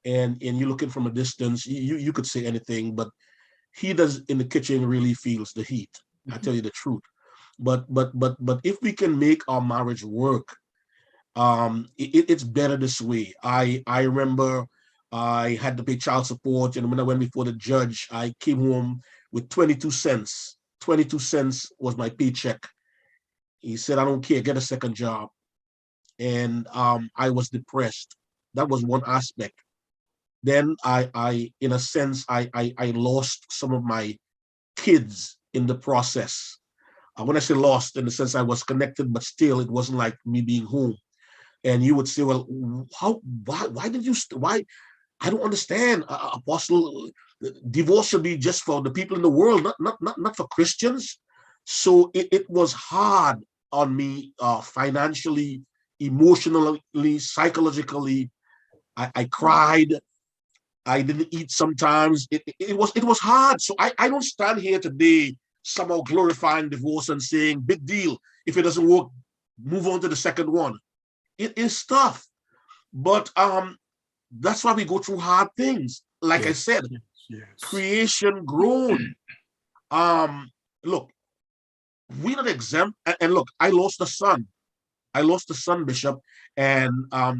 and you're looking from a distance, you could say anything, but he does in the kitchen really feels the heat. Mm-hmm. I tell you the truth. But if we can make our marriage work, it's better this way. I remember I had to pay child support, and when I went before the judge, I came home with 22 cents. 22 cents was my paycheck. He said, I don't care, get a second job. And I was depressed. That was one aspect. Then I in a sense, I lost some of my kids in the process. when I say lost, in the sense I was connected, but still it wasn't like me being home. And you would say, well, why did you, why? I don't understand, Apostle. Divorce should be just for the people in the world, not for Christians. So it was hard on me, financially, emotionally, psychologically. I cried. I didn't eat sometimes. It was hard. So I don't stand here today somehow glorifying divorce and saying big deal. If it doesn't work, move on to the second one. It is tough, but that's why we go through hard things. Like I said, creation grown. Look, we're not exempt. And look, I lost a son. Bishop, and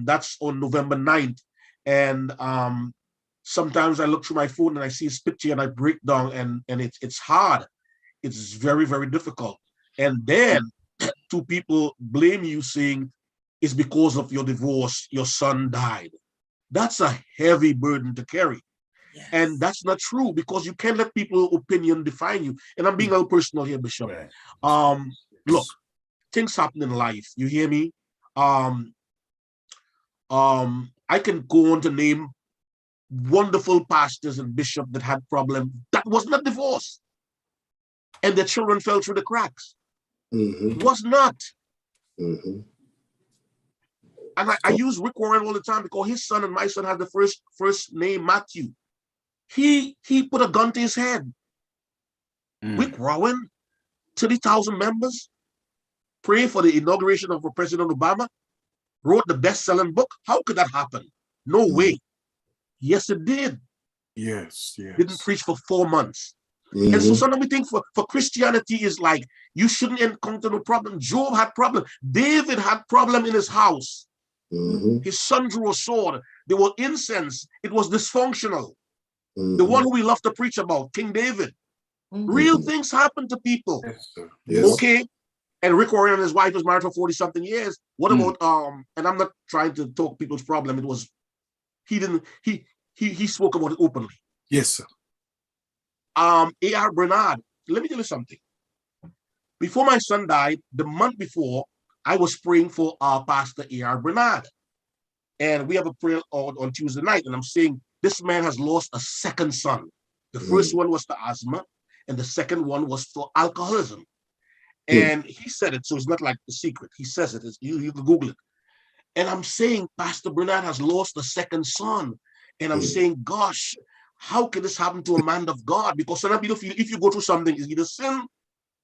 that's on November 9th. And sometimes I look through my phone and I see his picture and I break down, and it's hard. It's very, very difficult. And then two people blame you saying it's because of your divorce, your son died. That's a heavy burden to carry. Yes. And that's not true, because you can't let people's opinion define you. And I'm being a little personal here, Bishop. Right. Look, things happen in life. You hear me? I can go on to name wonderful pastors and bishops that had problems. That was not divorce. And their children fell through the cracks. It was not. And I use Rick Warren all the time because his son and my son had the first name, Matthew. He put a gun to his head. Rick Warren, 30,000 members, pray for the inauguration of President Obama, wrote the best-selling book. How could that happen? No way. Yes, it did. Yes. Didn't preach for 4 months. And so sometimes we think for Christianity is like, you shouldn't encounter no problem. Job had problem. David had problem in his house. His son drew a sword. There was incense. It was dysfunctional. The one who we love to preach about, King David. Real things happen to people. Yes. Okay. And Rick Warren and his wife was married for 40-something years. What about and I'm not trying to talk people's problem. It was he spoke about it openly. Yes, sir. A.R. Bernard, let me tell you something. Before my son died, the month before, I was praying for our pastor A.R. Bernard. And we have a prayer on Tuesday night, and I'm saying this man has lost a second son. The first one was to asthma, and the second one was for alcoholism. And he said it, so it's not like a secret. He says it. You can Google it. And I'm saying Pastor Bernard has lost a second son. And I'm saying, gosh, how can this happen to a man of God? Because some people feel if you go through something, it's either sin,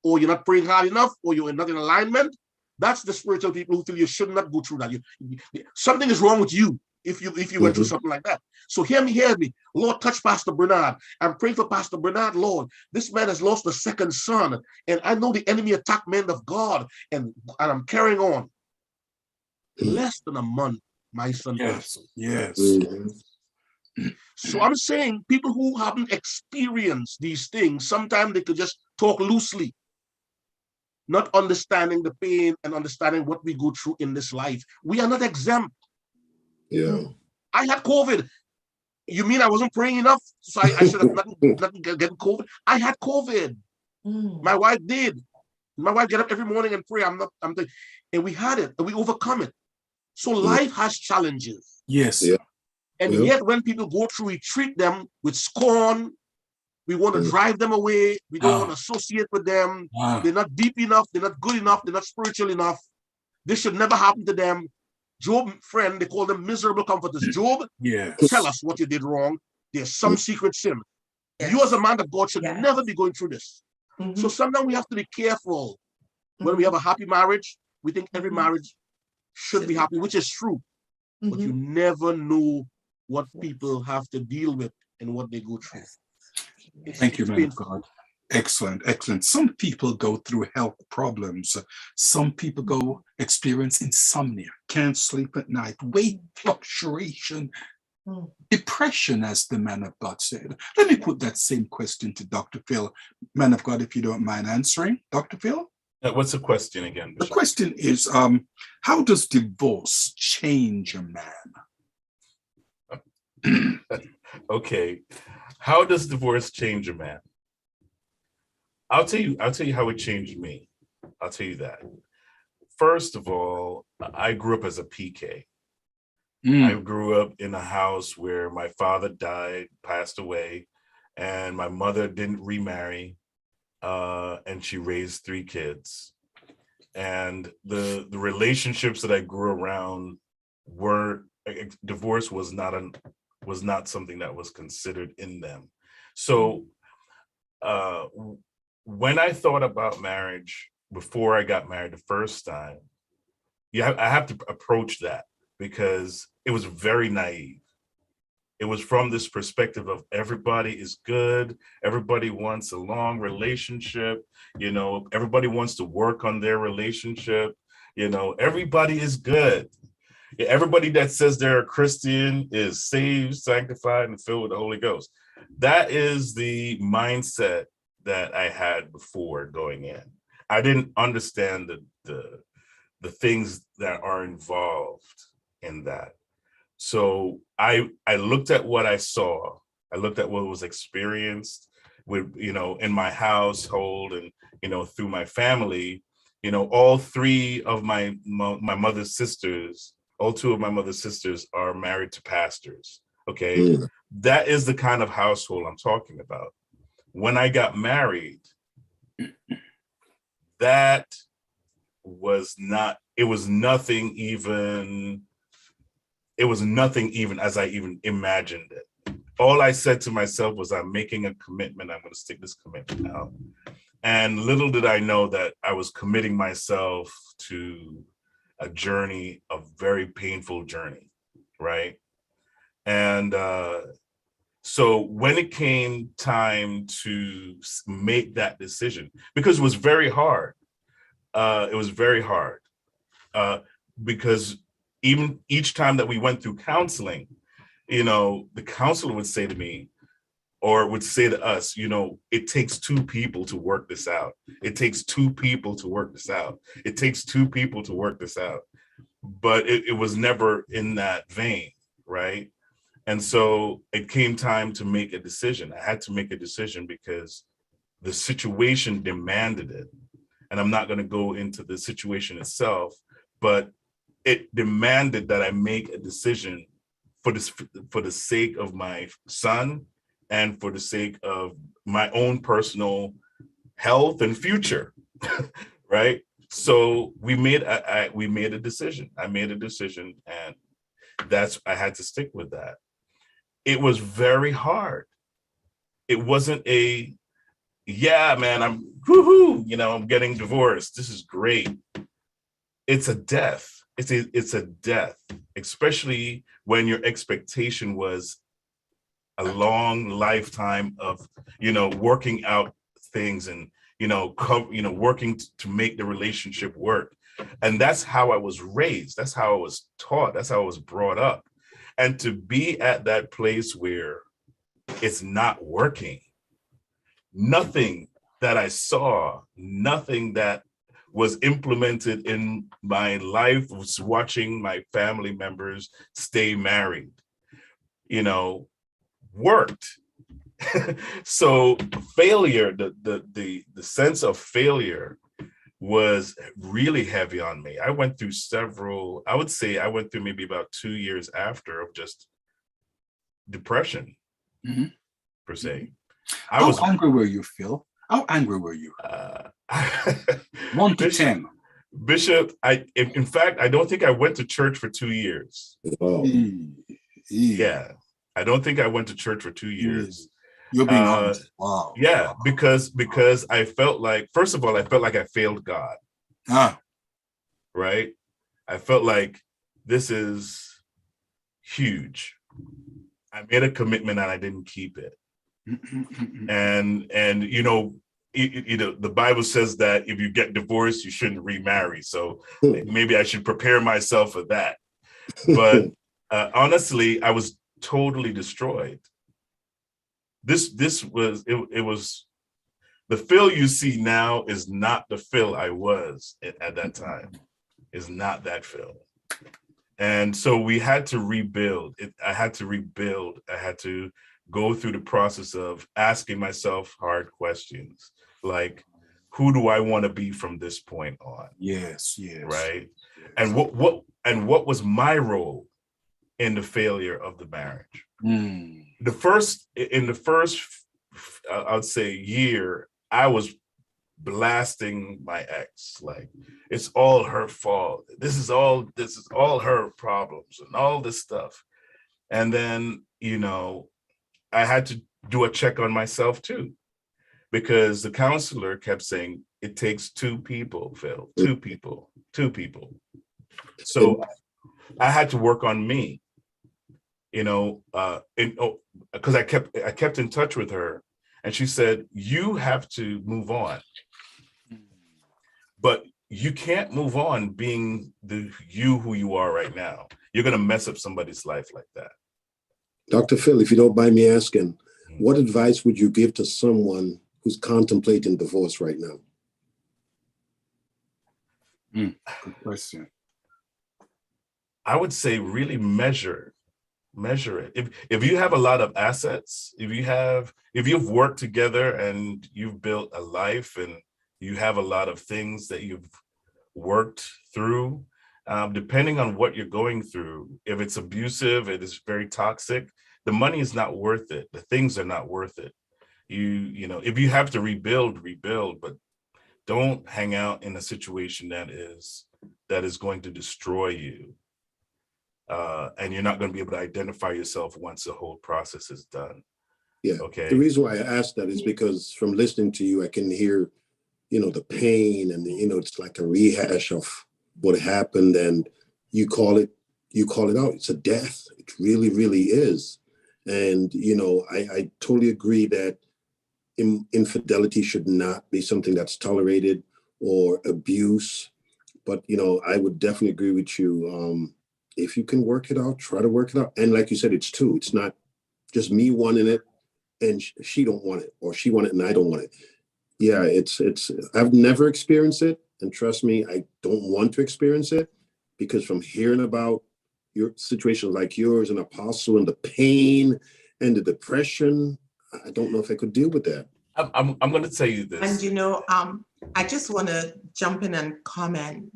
or you're not praying hard enough, or you're not in alignment. That's the spiritual people who feel you should not go through that. Something is wrong with you if you went through something like that. So hear me. Lord, touch Pastor Bernard. I'm praying for Pastor Bernard, Lord. This man has lost a second son, and I know the enemy attacked men of God, and I'm carrying on. Less than a month, my son passed. Yes. So I'm saying people who haven't experienced these things, sometimes they could just talk loosely, not understanding the pain and understanding what we go through in this life. We are not exempt. Yeah. I had COVID. You mean I wasn't praying enough? So I should have not getting COVID. I had COVID. My wife did. My wife get up every morning and pray. And we had it, and we overcome it. So life has challenges. Yes. Yeah. And yet when people go through, we treat them with scorn. We want to drive them away. We don't want to associate with them. They're not deep enough. They're not good enough. They're not spiritual enough. This should never happen to them. Job, friend, they call them miserable comforters. Job, tell us what you did wrong. There's some secret sin. Yes. You as a man of God should never be going through this. So sometimes we have to be careful. When we have a happy marriage, we think every marriage should be happy, which is true. But you never know what people have to deal with and what they go through. Thank you, man of God. Excellent. Some people go through health problems. Some people experience insomnia, can't sleep at night, weight fluctuation, depression, as the man of God said. Let me put that same question to Dr. Phil. Man of God, if you don't mind answering. Dr. Phil? What's the question again, Bishop? The question is, how does divorce change a man? Okay. How does divorce change a man? I'll tell you how it changed me. I'll tell you that. First of all, I grew up as a PK. I grew up in a house where my father died, passed away, and my mother didn't remarry, and she raised 3 kids. And the relationships that I grew around were, divorce was not something that was considered in them. So when I thought about marriage before I got married the first time, I have to approach that because it was very naive. It was from this perspective of everybody is good, everybody wants a long relationship, everybody wants to work on their relationship, everybody is good. Everybody that says they're a Christian is saved, sanctified, and filled with the Holy Ghost. That is the mindset that I had before going in. I didn't understand the things that are involved in that. So I looked at what I saw. I looked at what was experienced with, in my household and, through my family. All 3 of my mother's sisters, all 2 of my mother's sisters are married to pastors. Okay. That is the kind of household I'm talking about. When I got married, that was not, it was nothing even as I even imagined it. All I said to myself was, I'm making a commitment. I'm going to stick this commitment out. And little did I know that I was committing myself to a journey, a very painful journey, right? And so when it came time to make that decision, because it was very hard, because even each time that we went through counseling, the counselor would say to me, or would say to us, it takes 2 people to work this out. It takes 2 people to work this out. It takes 2 people to work this out. But it was never in that vein, right? And so it came time to make a decision. I had to make a decision because the situation demanded it. And I'm not going to go into the situation itself, but it demanded that I make a decision for the sake of my son and for the sake of my own personal health and future, right? So we made a decision. I made a decision, and I had to stick with that. It was very hard. It wasn't yeah, man, I'm woohoo, I'm getting divorced. This is great. It's a death. It's a death, especially when your expectation was a long lifetime of, working out things and, working to make the relationship work. And that's how I was raised. That's how I was taught. That's how I was brought up. And to be at that place where it's not working, nothing that I saw, nothing that was implemented in my life was watching my family members stay married, worked. So failure, the sense of failure was really heavy on me. I went through maybe about 2 years after of just depression, per se. How angry were you, Phil? How angry were you? 1 to 10. Bishop, in fact, I don't think I went to church for 2 years. Wow. Yeah, I don't think I went to church for 2 years. You're being honest. Wow. Yeah, wow. because I felt like, first of all, I felt like I failed God. Right? I felt like this is huge. I made a commitment and I didn't keep it. And the Bible says that if you get divorced, you shouldn't remarry. So maybe I should prepare myself for that. But honestly, I was totally destroyed. It was the Phil you see now is not the Phil I was at that time. Is not that Phil. And so we had to rebuild. I had to rebuild. I had to go through the process of asking myself hard questions like, who do I want to be from this point on? Yes, yes. Right. And what was my role in the failure of the marriage? In the first, I'd say year, I was blasting my ex, like it's all her fault. This is all her problems and all this stuff. And then, I had to do a check on myself too, because the counselor kept saying it takes two people, Phil, two people. So I had to work on me, because I kept in touch with her, and she said, you have to move on, but you can't move on being who you are right now. You're going to mess up somebody's life like that. Dr. Phil, if you don't mind me asking, what advice would you give to someone who's contemplating divorce right now? Good question. I would say really measure it. If you have a lot of assets, if you've worked together and you've built a life and you have a lot of things that you've worked through, depending on what you're going through, if it's abusive, it is very toxic, the money is not worth it. The things are not worth it. If you have to rebuild, but don't hang out in a situation that is going to destroy you. And you're not going to be able to identify yourself once the whole process is done. Yeah. Okay. The reason why I asked that is because from listening to you, I can hear, the pain and it's like a rehash of what happened, and you call it out. It's a death. It really, really is. And, I totally agree that infidelity should not be something that's tolerated or abuse. But, I would definitely agree with you. If you can work it out, try to work it out. And like you said, it's two. It's not just me wanting it and she don't want it, or she want it and I don't want it. Yeah, I've never experienced it. And trust me, I don't want to experience it, because from hearing about your situation like yours and Apostle and the pain and the depression, I don't know if I could deal with that. I'm going to tell you this. And I just want to jump in and comment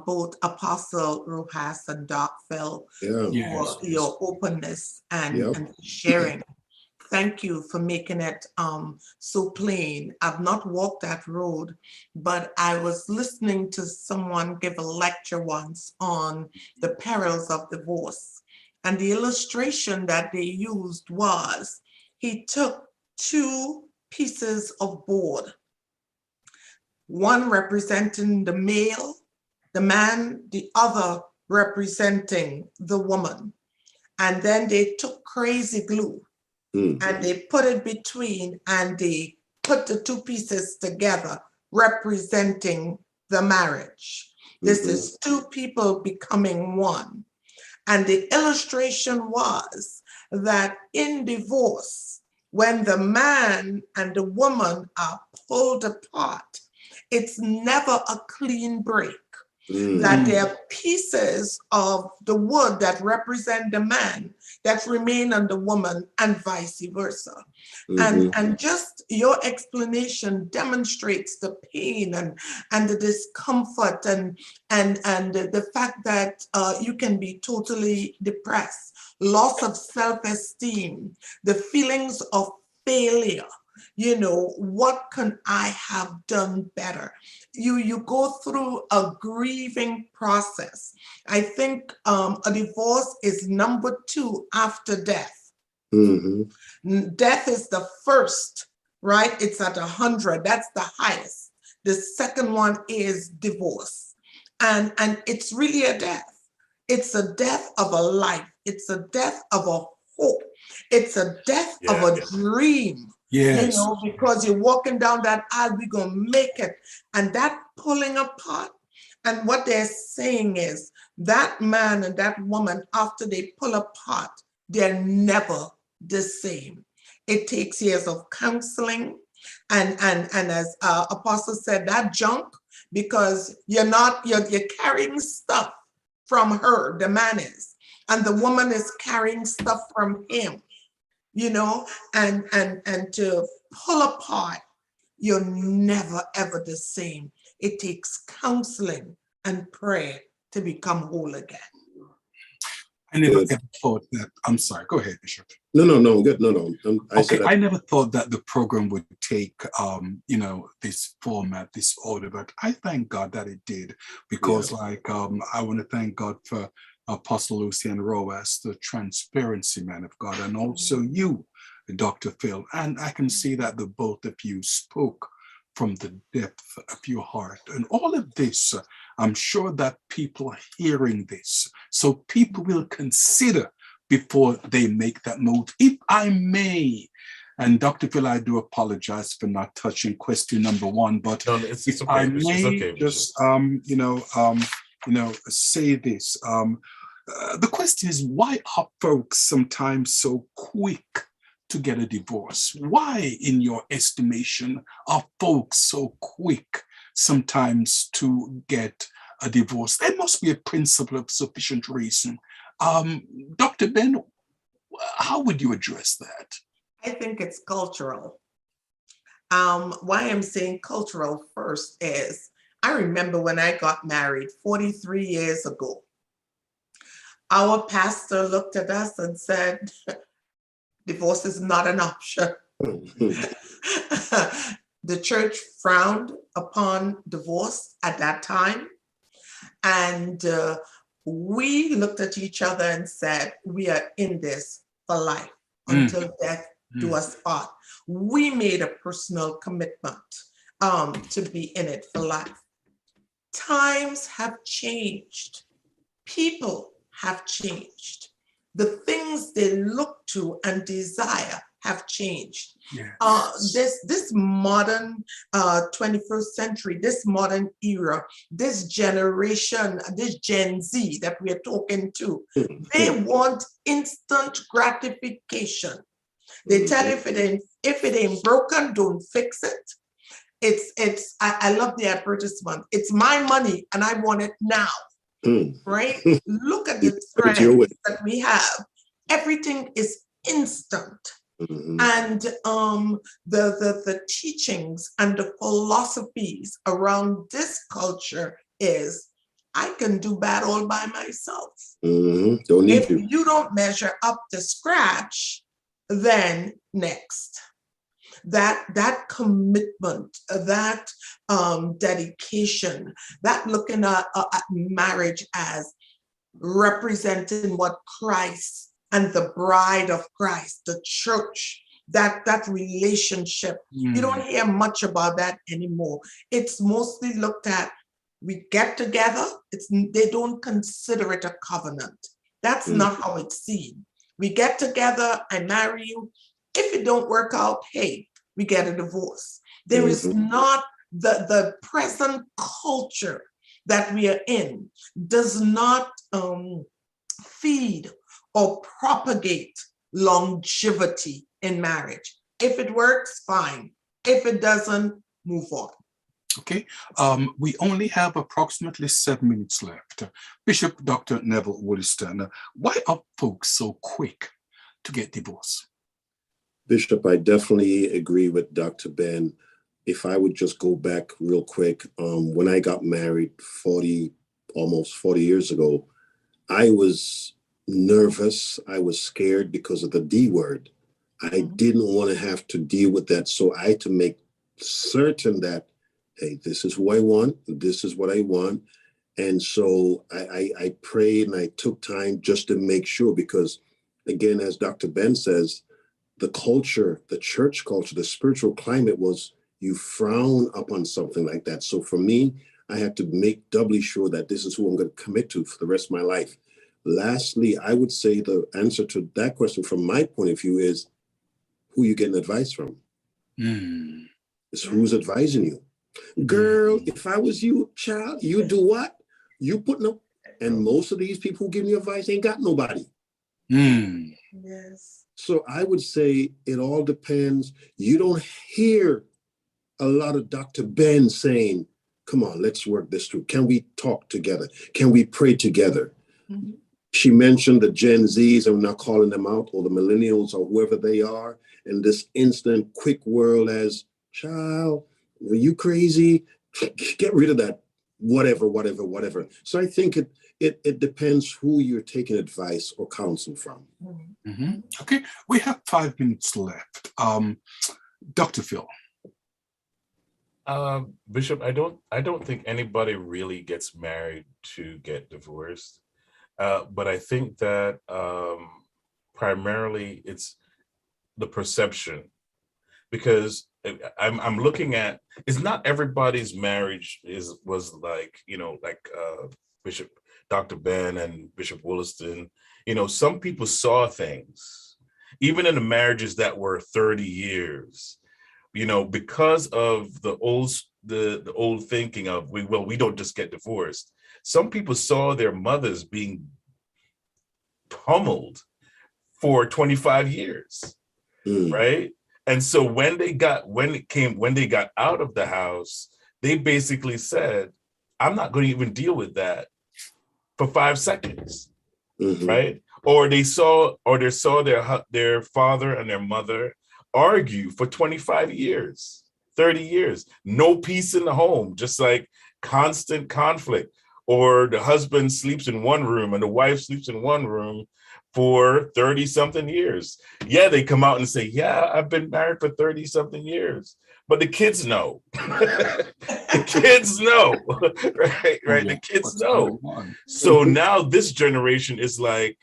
both Apostle Rojas and Doc Phil for your openness and sharing. Thank you for making it so plain. I've not walked that road, but I was listening to someone give a lecture once on the perils of divorce. And the illustration that they used was, he took two pieces of board, one representing the male, the man, the other representing the woman. And then they took crazy glue and they put it between, and they put the two pieces together, representing the marriage. This is two people becoming one. And the illustration was that in divorce, when the man and the woman are pulled apart, it's never a clean break. That there are pieces of the wood that represent the man that remain on the woman, and vice versa. And just your explanation demonstrates the pain and the discomfort and the fact that you can be totally depressed, loss of self-esteem, the feelings of failure. What can I have done better? You go through a grieving process. I think a divorce is number 2 after death. Death is the first, right? It's at 100. That's the highest. The second one is divorce. And it's really a death. It's a death of a life. It's a death of a hope. It's a death of a dream. Yes. Because you're walking down that aisle, we're going to make it. And that pulling apart. And what they're saying is that man and that woman, after they pull apart, they're never the same. It takes years of counseling. And as Apostle said, that junk, because you're carrying stuff from her, the man is, and the woman is carrying stuff from him. And to pull apart, you're never, ever the same. It takes counseling and prayer to become whole again. I never ever thought that. I'm sorry. Go ahead, Bishop. No, good. No. I never thought that the program would take, this format, this order, but I thank God that it did, because, I want to thank God for Apostle Lucien Rojas, the transparency man of God, and also you, Dr. Phil. And I can see that the both of you spoke from the depth of your heart. And all of this, I'm sure that people are hearing this. So people will consider before they make that move. If I may, and Dr. Phil, I do apologize for not touching question number one, but no, it's if okay, I Bishop. may Okay, just, say this. The question is, why are folks sometimes so quick to get a divorce? Why, in your estimation, are folks so quick sometimes to get a divorce? There must be a principle of sufficient reason. Dr. Ben, how would you address that? I think it's cultural. Why I'm saying cultural first is, I remember when I got married 43 years ago, our pastor looked at us and said, divorce is not an option. The church frowned upon divorce at that time. And we looked at each other and said, we are in this for life until death do us part. We made a personal commitment to be in it for life. Times have changed. People have changed. The things they look to and desire have changed. Yes. This modern 21st century, this modern era, this generation, this Gen Z that we're talking to, they want instant gratification. They tell you if it ain't broken, don't fix it. I love the advertisement. It's my money and I want it now. Right? Look at the trends that we have. Everything is instant. And the teachings and the philosophies around this culture is, I can do bad all by myself. Don't need if you don't measure up to scratch, then next. That commitment, that dedication, that looking at marriage as representing what Christ and the bride of Christ, the church, that relationship. You don't hear much about that anymore. It's mostly looked at, we get together, they don't consider it a covenant. That's not how it's seen. We get together, I marry you. If it don't work out, hey, we get a divorce. There is not the present culture that we are in does not feed or propagate longevity in marriage. If it works, fine. If it doesn't, move on. Okay, we only have approximately 7 minutes left. Bishop Dr. Neville Wolliston, why are folks so quick to get divorced? Bishop, I definitely agree with Dr. Ben. If I would just go back real quick, when I got married almost 40 years ago, I was nervous. I was scared because of the D word. I didn't want to have to deal with that. So I had to make certain that, hey, this is who I want. This is what I want. And so I prayed and I took time just to make sure, because again, as Dr. Ben says, the culture, the church culture, the spiritual climate was, you frown upon something like that. So for me, I had to make doubly sure that this is who I'm going to commit to for the rest of my life. Lastly, I would say the answer to that question from my point of view is, who you getting advice from? It's who's advising you. Girl, if I was you, child, you do what? You putting up, and most of these people who give you advice ain't got nobody. Yes. So I would say it all depends. You don't hear a lot of Dr. Ben saying, come on, let's work this through. Can we talk together? Can we pray together? She mentioned the Gen Zs, and we're not calling them out, or the millennials, or whoever they are, in this instant, quick world as, child, Were you crazy? Get rid of that. Whatever. So I think it depends who you're taking advice or counsel from. Mm-hmm. Okay, we have 5 minutes left. Dr. Phil. Bishop, I don't think anybody really gets married to get divorced. But I think that primarily it's the perception, because I'm looking at, it's not everybody's marriage was like, like Bishop Dr. Ben and Bishop Wolliston. Some people saw things, even in the marriages that were 30 years, because of the old thinking of we don't just get divorced. Some people saw their mothers being pummeled for 25 years, right? And so when they got out of the house, they basically said, I'm not going to even deal with that for 5 seconds, right? Or they saw their father and their mother argue for 25 years, 30 years, no peace in the home, just like constant conflict. Or the husband sleeps in one room and the wife sleeps in one room for 30 something years. Yeah, they come out and say, yeah, I've been married for 30 something years. But the kids know. The kids know. Right. Yeah, The kids know. So now this generation is like,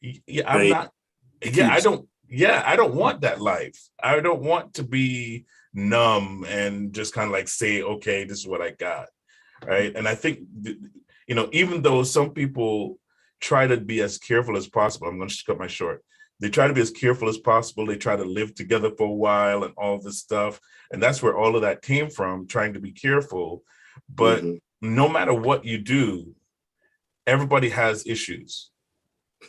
I don't want that life. I don't want to be numb and just kind of like say, okay, this is what I got. Right. And I think, even though some people try to be as careful as possible, I'm going to cut my short. They try to be as careful as possible. They try to live together for a while and all this stuff. And that's where all of that came from, trying to be careful. But no matter what you do, everybody has issues.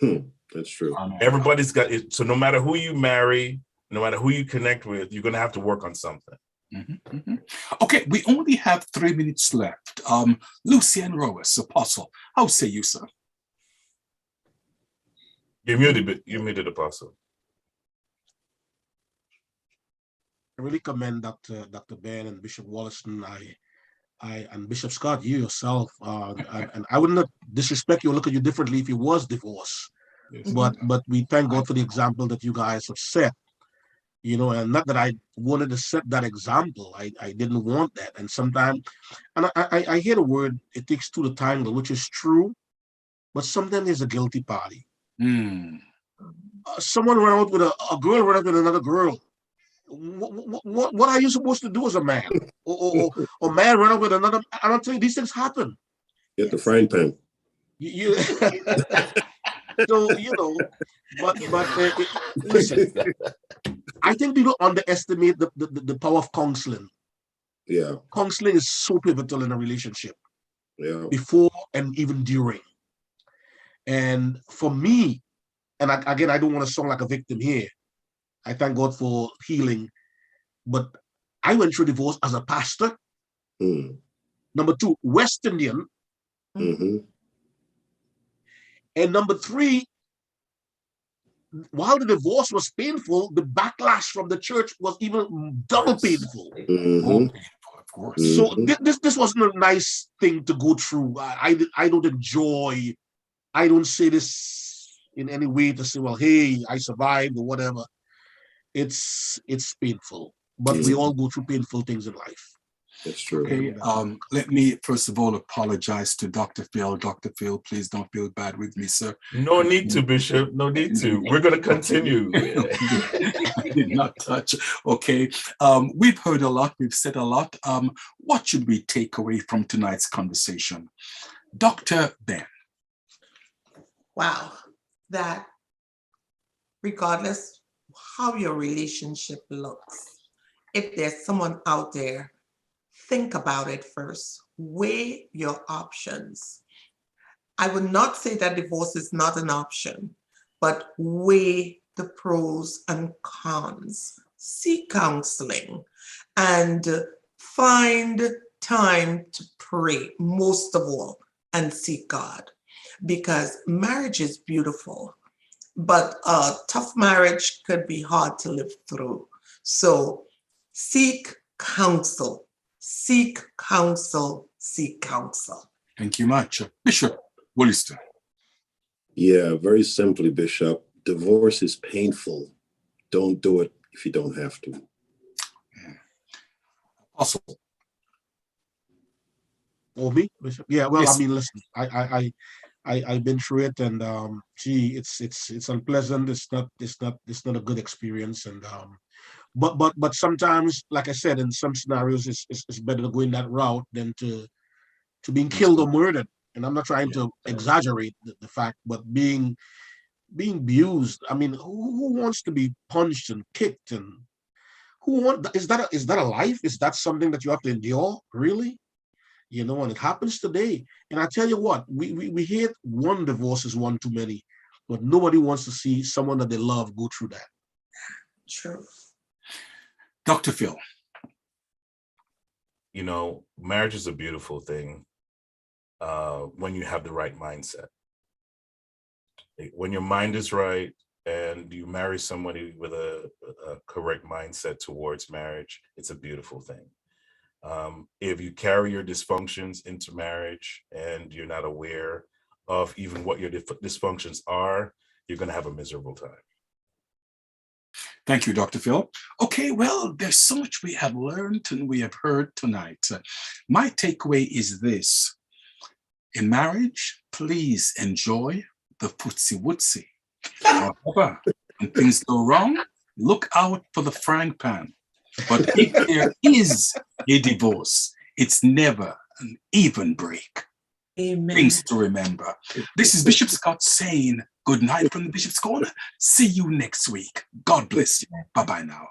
That's true. Everybody's got it. So no matter who you marry, no matter who you connect with, you're going to have to work on something. Okay, we only have 3 minutes left. Lucien, Rojas, Apostle, how say you, sir? You're muted, Apostle. I really commend Dr. Ben and Bishop Wolliston. And Bishop Scott, you yourself, and I would not disrespect you or look at you differently if you was divorced. Yes. But we thank God for the example that you guys have set. And not that I wanted to set that example. I didn't want that. And sometimes, and I hear the word, it takes two to tangle, which is true, but sometimes there's a guilty party. Someone ran out with a girl ran out with another girl. What are you supposed to do as a man? or man run out with another? I don't think these things happen. Get the frying pan. So, but listen, I think people underestimate the power of counseling. Yeah. Counseling is so pivotal in a relationship. Yeah. Before and even during. And for me, and again, I don't want to sound like a victim here. I thank God for healing. But I went through divorce as a pastor. Number 2, West Indian. And number 3, while the divorce was painful, the backlash from the church was even double painful. Of course. So this wasn't a nice thing to go through. I don't enjoy. I don't say this in any way to say, well, hey, I survived or whatever. It's painful, but we all go through painful things in life. That's true. Okay, let me first of all apologize to Dr. Phil. Dr. Phil, please don't feel bad with me, sir. No need to, Bishop. No need to. We're going to continue. I did not touch. Okay, we've heard a lot. We've said a lot. What should we take away from tonight's conversation? Dr. Ben. Wow, that regardless how your relationship looks, if there's someone out there, think about it first. Weigh your options. I would not say that divorce is not an option, but weigh the pros and cons. Seek counseling and find time to pray, most of all, and seek God. Because marriage is beautiful, but a tough marriage could be hard to live through. So seek counsel seek counsel, seek counsel. Thank you much. Bishop Wolliston. Yeah, very simply, Bishop, divorce is painful. Don't do it if you don't have to. Apostle. Or me, Bishop? Yeah, well, Yes. I mean, listen, I've been through it, and gee, it's unpleasant. It's not a good experience, and but sometimes, like I said, in some scenarios, it's better to go in that route than to being killed or murdered. And I'm not trying to exaggerate the fact, but being abused. I mean, who wants to be punched and kicked, and is that a life? Is that something that you have to endure? Really? You know, and it happens today. And I tell you what, we hate one divorce is one too many, but nobody wants to see someone that they love go through that. True. Dr. Phil. You know, marriage is a beautiful thing when you have the right mindset. When your mind is right and you marry somebody with a correct mindset towards marriage, it's a beautiful thing. If you carry your dysfunctions into marriage and you're not aware of even what your dysfunctions are, you're going to have a miserable time. Thank you, Dr. Phil. Okay, well, there's so much we have learned and we have heard tonight. My takeaway is this. In marriage, please enjoy the footsie-wootsy. However, when things go wrong, look out for the frying pan. But if there is a divorce, it's never an even break. Amen. Things to remember. This is Bishop Scott saying good night from the Bishop's Corner. See you next week. God bless you. Bye-bye now.